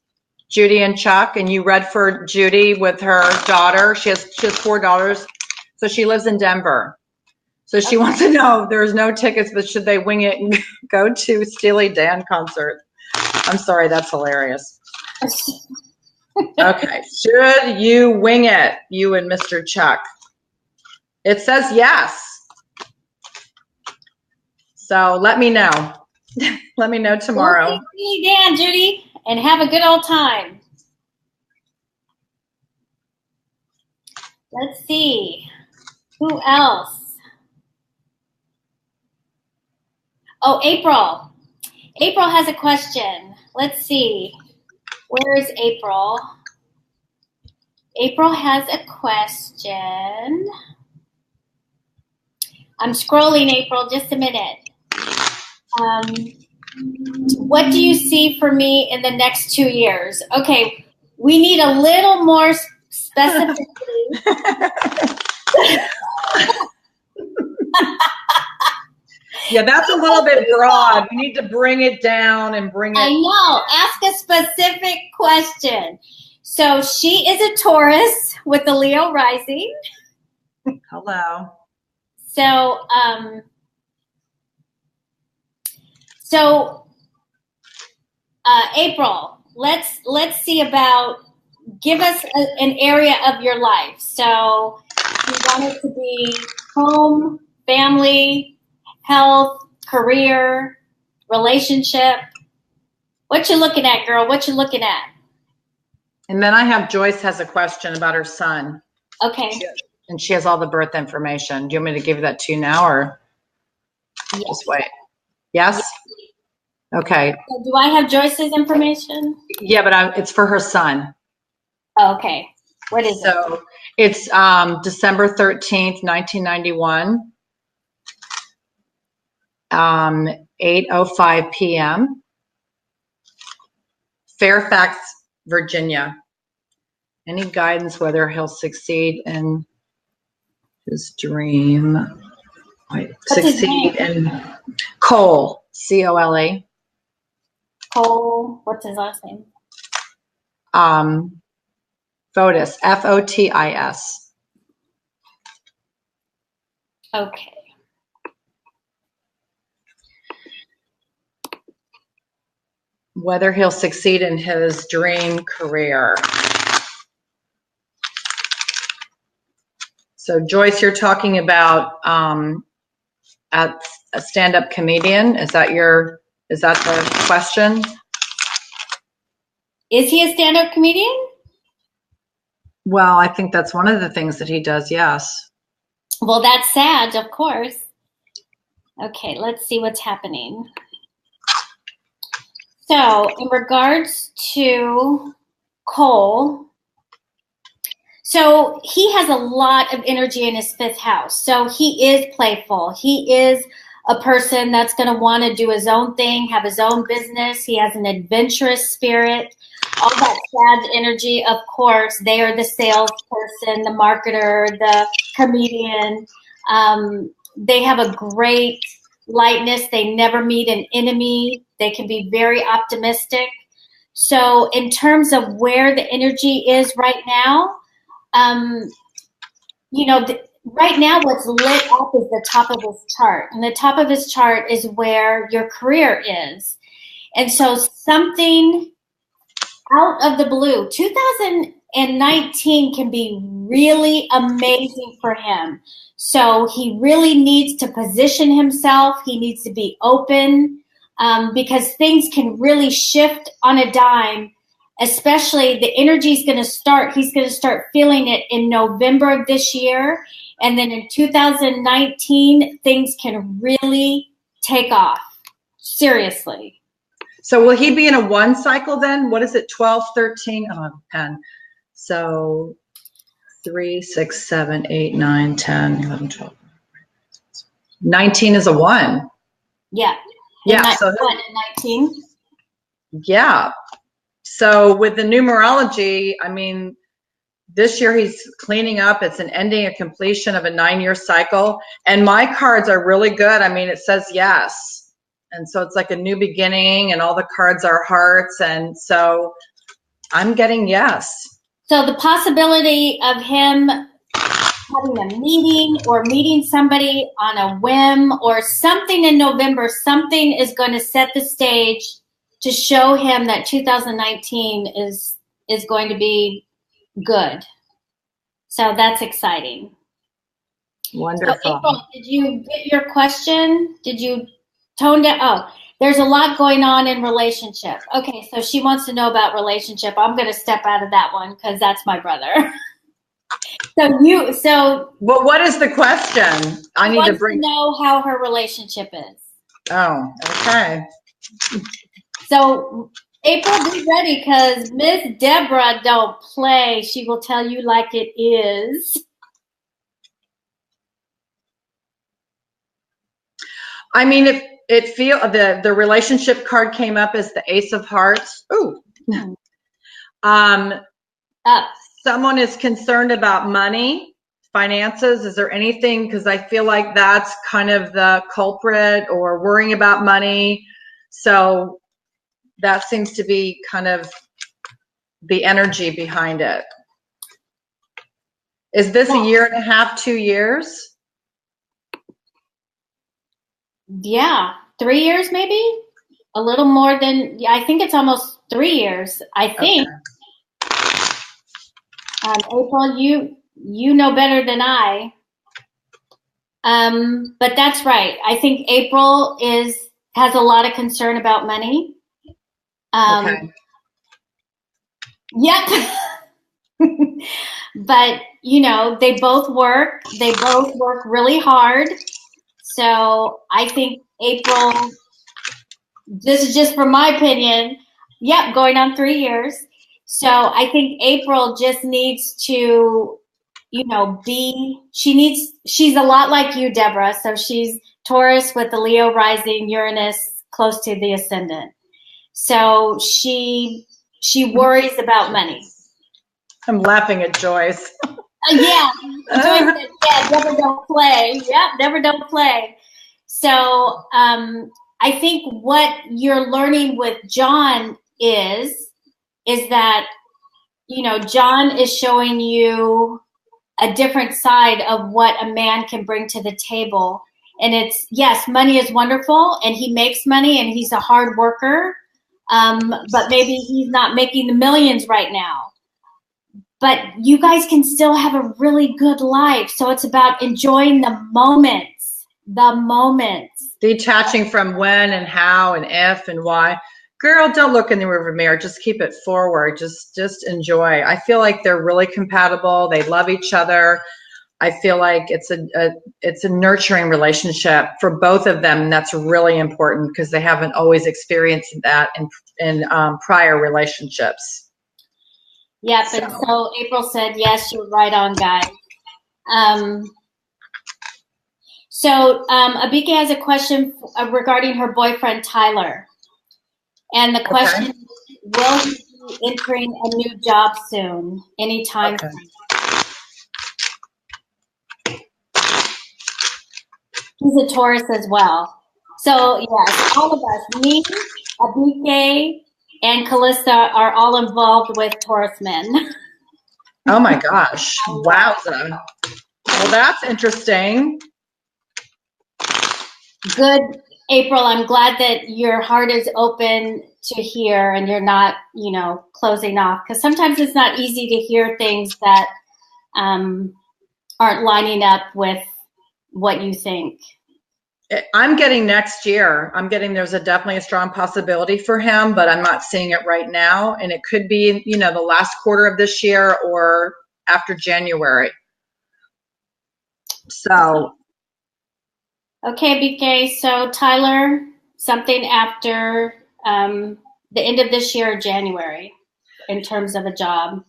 Judy and Chuck. And you read for Judy with her daughter. She has 4 daughters, so she lives in Denver. So she wants to know there's no tickets, but should they wing it and go to Steely Dan concert? I'm sorry, that's hilarious. Okay, should you wing it, you and Mr. Chuck? It says yes. So let me know. Let me know tomorrow. Well, see Dan, Judy, and have a good old time. Let's see. Who else? Oh, April. April has a question. Let's see. Where is April? April has a question. I'm scrolling, April, just a minute. What do you see for me in the next 2 years? Okay, we need a little more specificity. Yeah, that's a little bit broad. We need to bring it down and bring it. I know. Ask a specific question. So she is a Taurus with a Leo rising. Hello. So April, let's see about, give us an area of your life. So you want it to be home, family, health, career, relationship. What you looking at, girl? What you looking at? And then I have Joyce has a question about her son. Okay. And she has all the birth information. Do you want me to give that to you now, or just wait? Yes? Okay. So do I have Joyce's information? Yeah, but it's for her son. Oh, okay. What is it? So it's December 13th, 1991, 8:05 p.m. Fairfax, Virginia. Any guidance whether he'll succeed in his dream? Succeed in Cole, C-O-L-E. Cole, what's his last name? Fotis, F-O-T-I-S. Okay. Whether he'll succeed in his dream career. So Joyce, you're talking about at a stand-up comedian. Is that the question? Is he a stand-up comedian? Well, I think that's one of the things that he does, yes. Well, that's sad, of course. Okay, let's see what's happening. So, in regards to Cole, so he has a lot of energy in his 5th house. So he is playful. He is a person that's going to want to do his own thing, have his own business. He has an adventurous spirit. All that sad energy, of course, they are the salesperson, the marketer, the comedian. They have a great lightness. They never meet an enemy. They can be very optimistic. So in terms of where the energy is right now, right now what's lit up is the top of his chart. And the top of his chart is where your career is. And so something out of the blue, 2019 can be really amazing for him. So he really needs to position himself. He needs to be open because things can really shift on a dime especially the energy is going to start. He's going to start feeling it in November of this year. And then in 2019, things can really take off. Seriously. So will he be in a 1 cycle then? What is it? 12, 13? I don't have a pen. So 3, 6, 7, 8, 9, 10, 11, 12. 19 is a 1. Yeah. Yeah. So 19. Yeah. So with the numerology, I mean, this year he's cleaning up. It's an ending, a completion of a 9-year cycle. And my cards are really good. I mean, it says yes. And so it's like a new beginning, and all the cards are hearts. And so I'm getting yes. So the possibility of him having a meeting or meeting somebody on a whim or something in November, something is going to set the stage to show him that 2019 is going to be good. So that's exciting. Wonderful. So April, did you get your question? Did you tone down? Oh, there's a lot going on in relationship. Okay, so she wants to know about relationship. I'm going to step out of that one because that's my brother. Well, what is the question? I need to know how her relationship is. Oh, okay. So April, be ready because Miss Deborah don't play. She will tell you like it is. I mean, if the relationship card came up as the Ace of Hearts. Ooh. Someone is concerned about money, finances. Is there anything? Because I feel like that's kind of the culprit, or worrying about money. So that seems to be kind of the energy behind it. Is this a year and a half, 2 years? Yeah, 3 years maybe? A little more than, I think it's almost 3 years, I think. Okay. April, you know better than I. But that's right. I think April has a lot of concern about money. Okay. Yep. But, they both work really hard. So I think April, this is just from my opinion, going on 3 years. So I think April just needs to, she's a lot like you, Deborah. So she's Taurus with the Leo rising, Uranus close to the ascendant. So she worries about money. I'm laughing at Joyce. Yeah. Joyce said, Deborah don't play. Yeah, Deborah don't play. So I think what you're learning with John is that, John is showing you a different side of what a man can bring to the table. And it's, yes, money is wonderful and he makes money and he's a hard worker. But maybe he's not making the millions right now. But you guys can still have a really good life. So it's about enjoying the moments. Detaching from when and how and if and why. Girl, don't look in the rearview mirror. Just keep it forward. Just enjoy. I feel like they're really compatible. They love each other. I feel like it's a nurturing relationship for both of them. And that's really important because they haven't always experienced that in prior relationships. Yep, and so April said, yes, you're right on, guys. So Abike has a question regarding her boyfriend, Tyler. And the question is, will he be entering a new job soon? Anytime. Okay. He's a Taurus as well. So, yes, all of us, me, Abike, and Callista are all involved with Taurus men. Oh my gosh. Wowza. Well, that's interesting. Good, April. I'm glad that your heart is open to hear and you're not, closing off. Because sometimes it's not easy to hear things that aren't lining up with what you think. I'm getting next year. I'm getting there's definitely a strong possibility for him, but I'm not seeing it right now. And it could be, the last quarter of this year or after January. So. Okay, BK. So Tyler, something after the end of this year or January in terms of a job.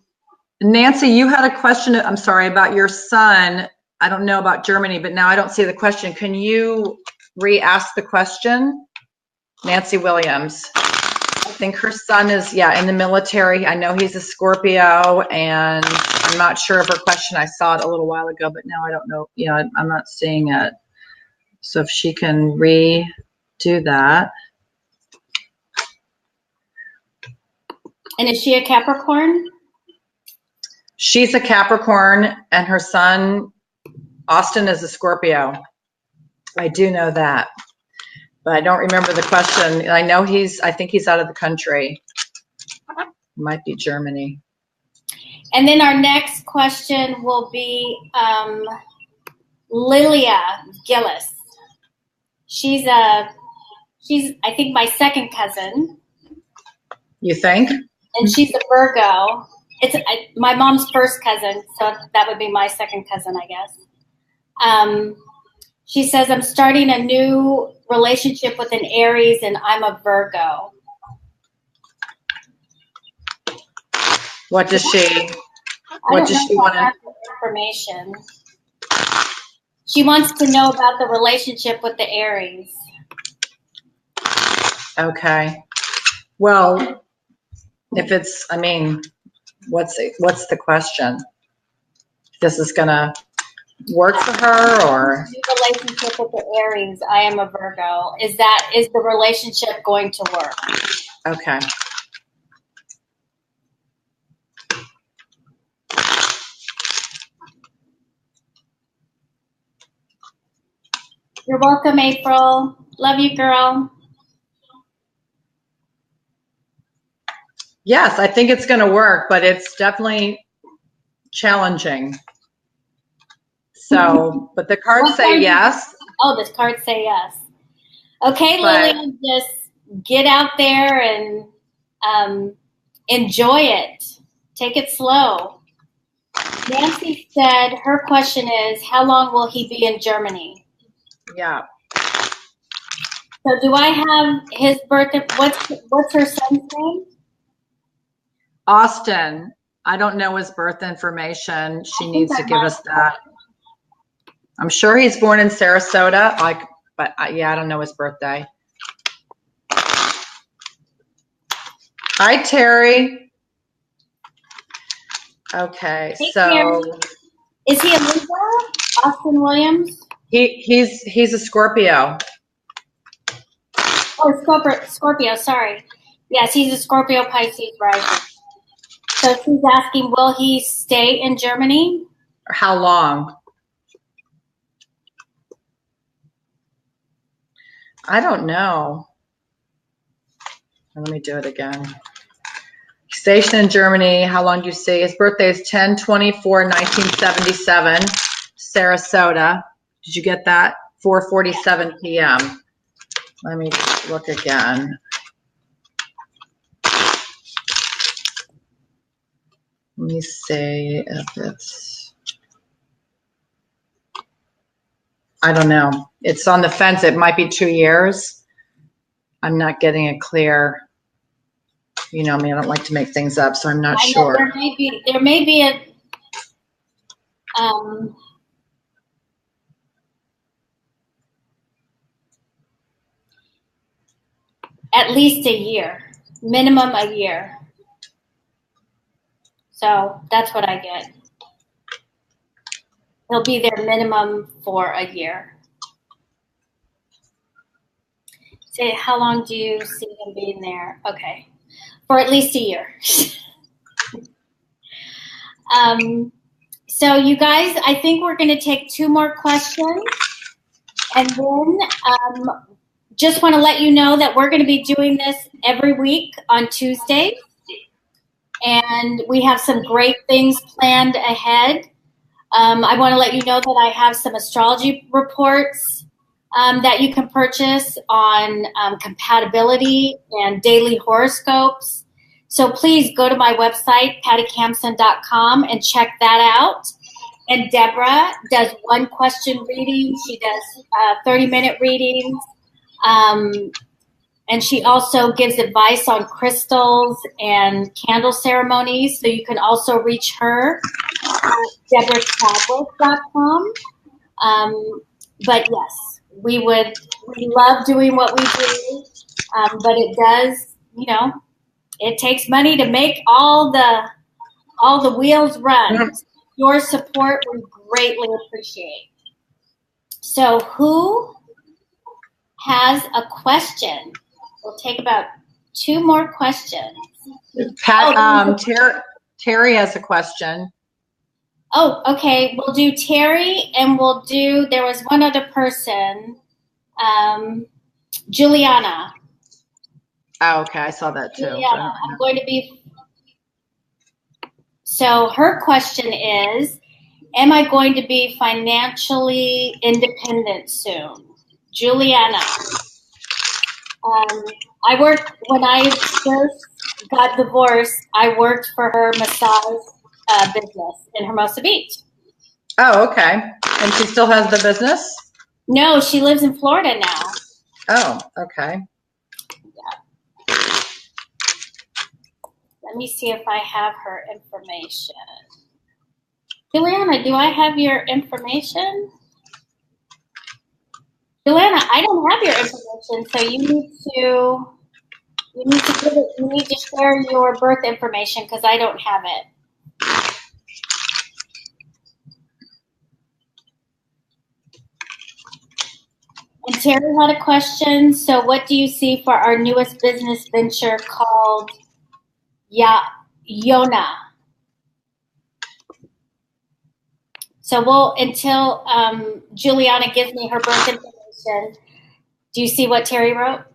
Nancy, you had a question, I'm sorry, about your son. I don't know about Germany, but now I don't see the question. Can you re-ask the question? Nancy Williams. I think her son is, in the military. I know he's a Scorpio, and I'm not sure of her question. I saw it a little while ago, but now I don't know. I'm not seeing it. So if she can redo that. And is she a Capricorn? She's a Capricorn, and her son, Austin, is a Scorpio. I do know that, but I don't remember the question. I know I think he's out of the country. It might be Germany. And then our next question will be Lilia Gillis. She's I think my second cousin. You think? And she's a Virgo. It's my mom's first cousin, so that would be my second cousin, I guess. She says, I'm starting a new relationship with an Aries, and I'm a Virgo. What does she want? Information. She wants to know about the relationship with the Aries. Okay. Well, if it's, what's the question? This is gonna work for her, or relationship with the Aries? I am a Virgo. Is the relationship going to work? Okay. You're welcome, April. Love you, girl. Yes, I think it's going to work, but it's definitely challenging. So, but the cards say yes. Oh, the cards say yes. Okay, Lillian, just get out there and enjoy it. Take it slow. Nancy said her question is, how long will he be in Germany? Yeah. So do I have his birthday? What's her son's name? Austin. I don't know his birth information. She needs to give us that. I'm sure he's born in Sarasota, but I don't know his birthday. Hi, Terry. Okay, hey, so Terry. Is he a Libra? Austin Williams? He's a Scorpio. Oh, Scorpio. Sorry. Yes, he's a Scorpio Pisces rising. So she's asking, will he stay in Germany? Or how long? I don't know. Let me do it again. Stationed in Germany. How long do you see? His birthday is 10/24/1977. Sarasota. Did you get that? 4:47 p.m. Let me look again. Let me see if it's, I don't know. It's on the fence. It might be 2 years. I'm not getting it clear. You know me, I don't like to make things up, so I'm not sure. There may be a at least a year, minimum a year. So that's what I get. He'll be there minimum for a year. Say, how long do you see him being there? Okay, for at least a year. So you guys, I think we're going to take 2 more questions. And then just want to let you know that we're going to be doing this every week on Tuesday. And we have some great things planned ahead. I want to let you know that I have some astrology reports that you can purchase on compatibility and daily horoscopes. So please go to my website, pattykamson.com, and check that out. And Deborah does 1-question readings. She does 30-minute readings. And she also gives advice on crystals and candle ceremonies. So you can also reach her at deborahchadwick.com. But yes, we love doing what we do. But it does, it takes money to make all the wheels run. Your support we greatly appreciate. So who has a question? We'll take about 2 more questions. Terry has a question. Oh, okay. We'll do Terry, and there was one other person, Juliana. Oh, okay. I saw that too. Juliana, So her question is, am I going to be financially independent soon? Juliana. When I first got divorced, I worked for her massage business in Hermosa Beach. Oh, okay. And she still has the business? No, she lives in Florida now. Oh, okay. Yeah. Let me see if I have her information. Juliana, do I have your information? Juliana, I don't have your information, so you need to share your birth information because I don't have it. And Terry had a question. So what do you see for our newest business venture called Yona? So until Juliana gives me her birth information, do you see what Terry wrote? A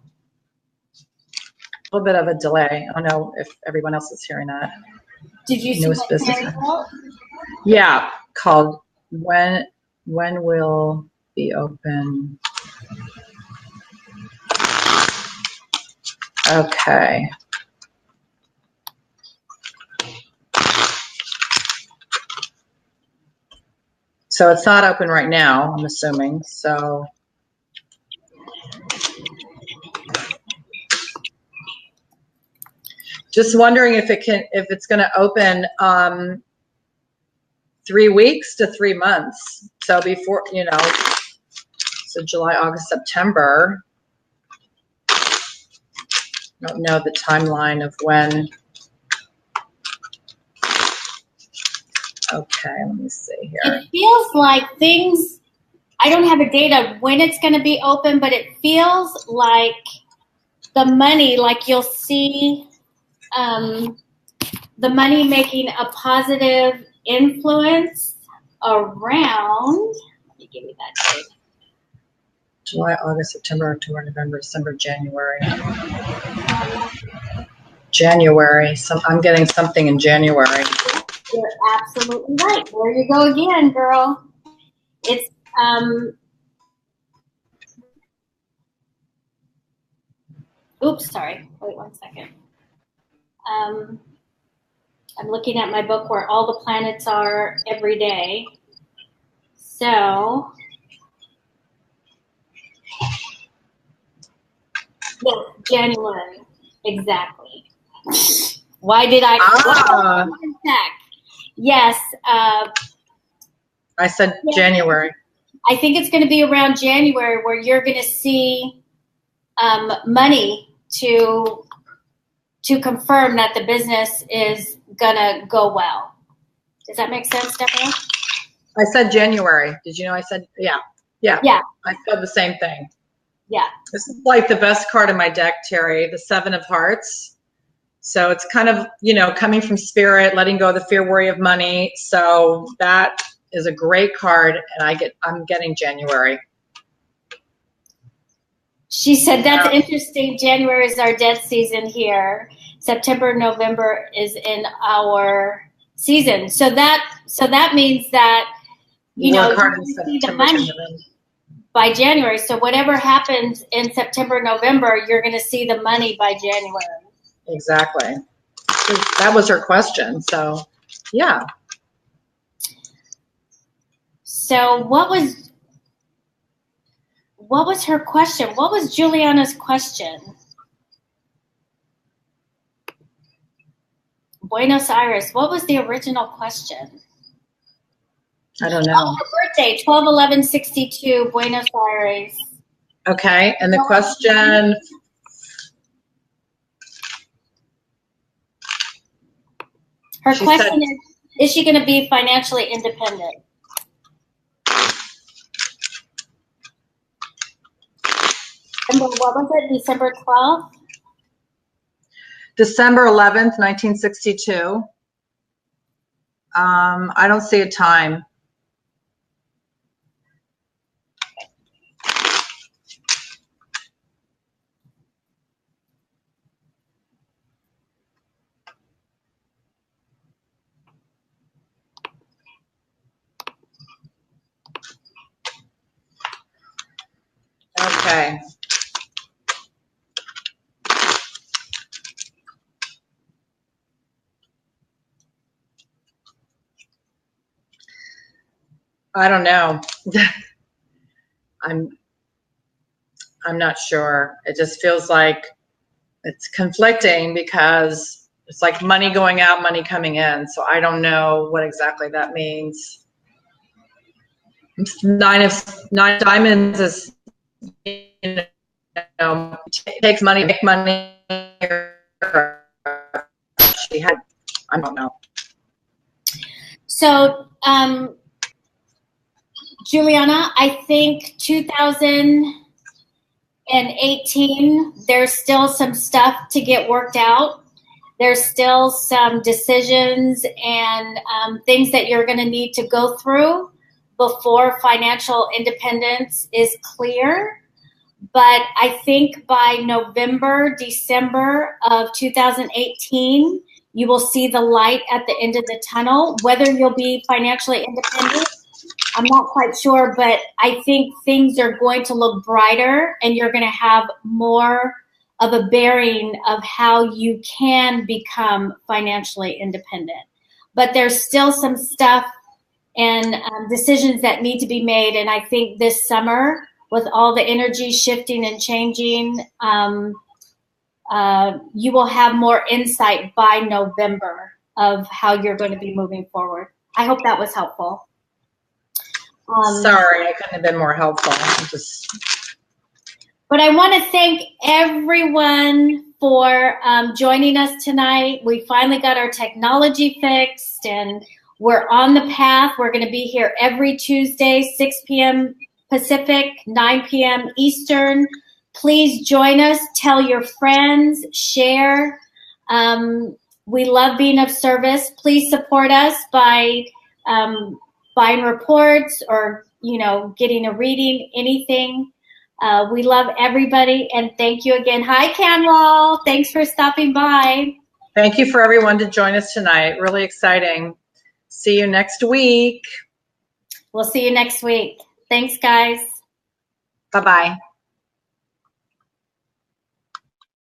little bit of a delay. I don't know if everyone else is hearing that. Did you see what Terry wrote? Yeah, called When Will Be Open? Okay. So it's not open right now, I'm assuming. So just wondering if it's going to open 3 weeks to 3 months. So before, so July, August, September. I don't know the timeline of when. Okay, let me see here. It feels like I don't have a date of when it's going to be open, but it feels like the money, like you'll see the money making a positive influence around, let me give you that date. July, August, September, October, November, December, January. January. I'm getting something in January. You're absolutely right. There you go again, girl. It's oops, sorry. Wait 1 second. I'm looking at my book where all the planets are every day. So yeah, January. Exactly. Why did I check? Yes. I said January. I think it's going to be around January where you're going to see money to confirm that the business is going to go well. Does that make sense, Deborah? I said January. Did you know I said, yeah. I said the same thing. Yeah. This is like the best card in my deck, Terry, the 7 of Hearts. So it's kind of, coming from spirit, letting go of the fear, worry of money. So that is a great card, and I'm getting January. She said, that's interesting. January is our dead season here. September, November is in our season. So that means that, you see the money. by January. So whatever happens in September, November, you're going to see the money by January. Exactly. That was her question. So, yeah. So what was her question? What was Juliana's question? Buenos Aires. What was the original question? I don't know. Oh, her birthday, 12/11/62, Buenos Aires. Okay, and the question. Her question is she going to be financially independent? What was it, December 12th? December 11th, 1962. I don't see a time. Okay. I don't know. I'm not sure. It just feels like it's conflicting because it's like money going out, money coming in. So I don't know what exactly that means. Nine of diamonds is, you know, takes money, make money. She had, I don't know. So, Juliana, I think 2018, there's still some stuff to get worked out. There's still some decisions and things that you're going to need to go through before financial independence is clear. But I think by November, December of 2018, you will see the light at the end of the tunnel. Whether you'll be financially independent, I'm not quite sure, but I think things are going to look brighter and you're going to have more of a bearing of how you can become financially independent. But there's still some stuff and decisions that need to be made. And I think this summer, with all the energy shifting and changing, you will have more insight by November of how you're going to be moving forward. I hope that was helpful. Sorry, I couldn't have been more helpful. But I want to thank everyone for joining us tonight. We finally got our technology fixed and we're on the path. We're going to be here every Tuesday, 6 p.m. Pacific, 9 p.m. Eastern. Please join us. Tell your friends. Share. We love being of service. Please support us by buying reports or, getting a reading, anything. We love everybody, and thank you again. Hi, Canwall. Thanks for stopping by. Thank you for everyone to join us tonight. Really exciting. See you next week. We'll see you next week. Thanks, guys. Bye-bye.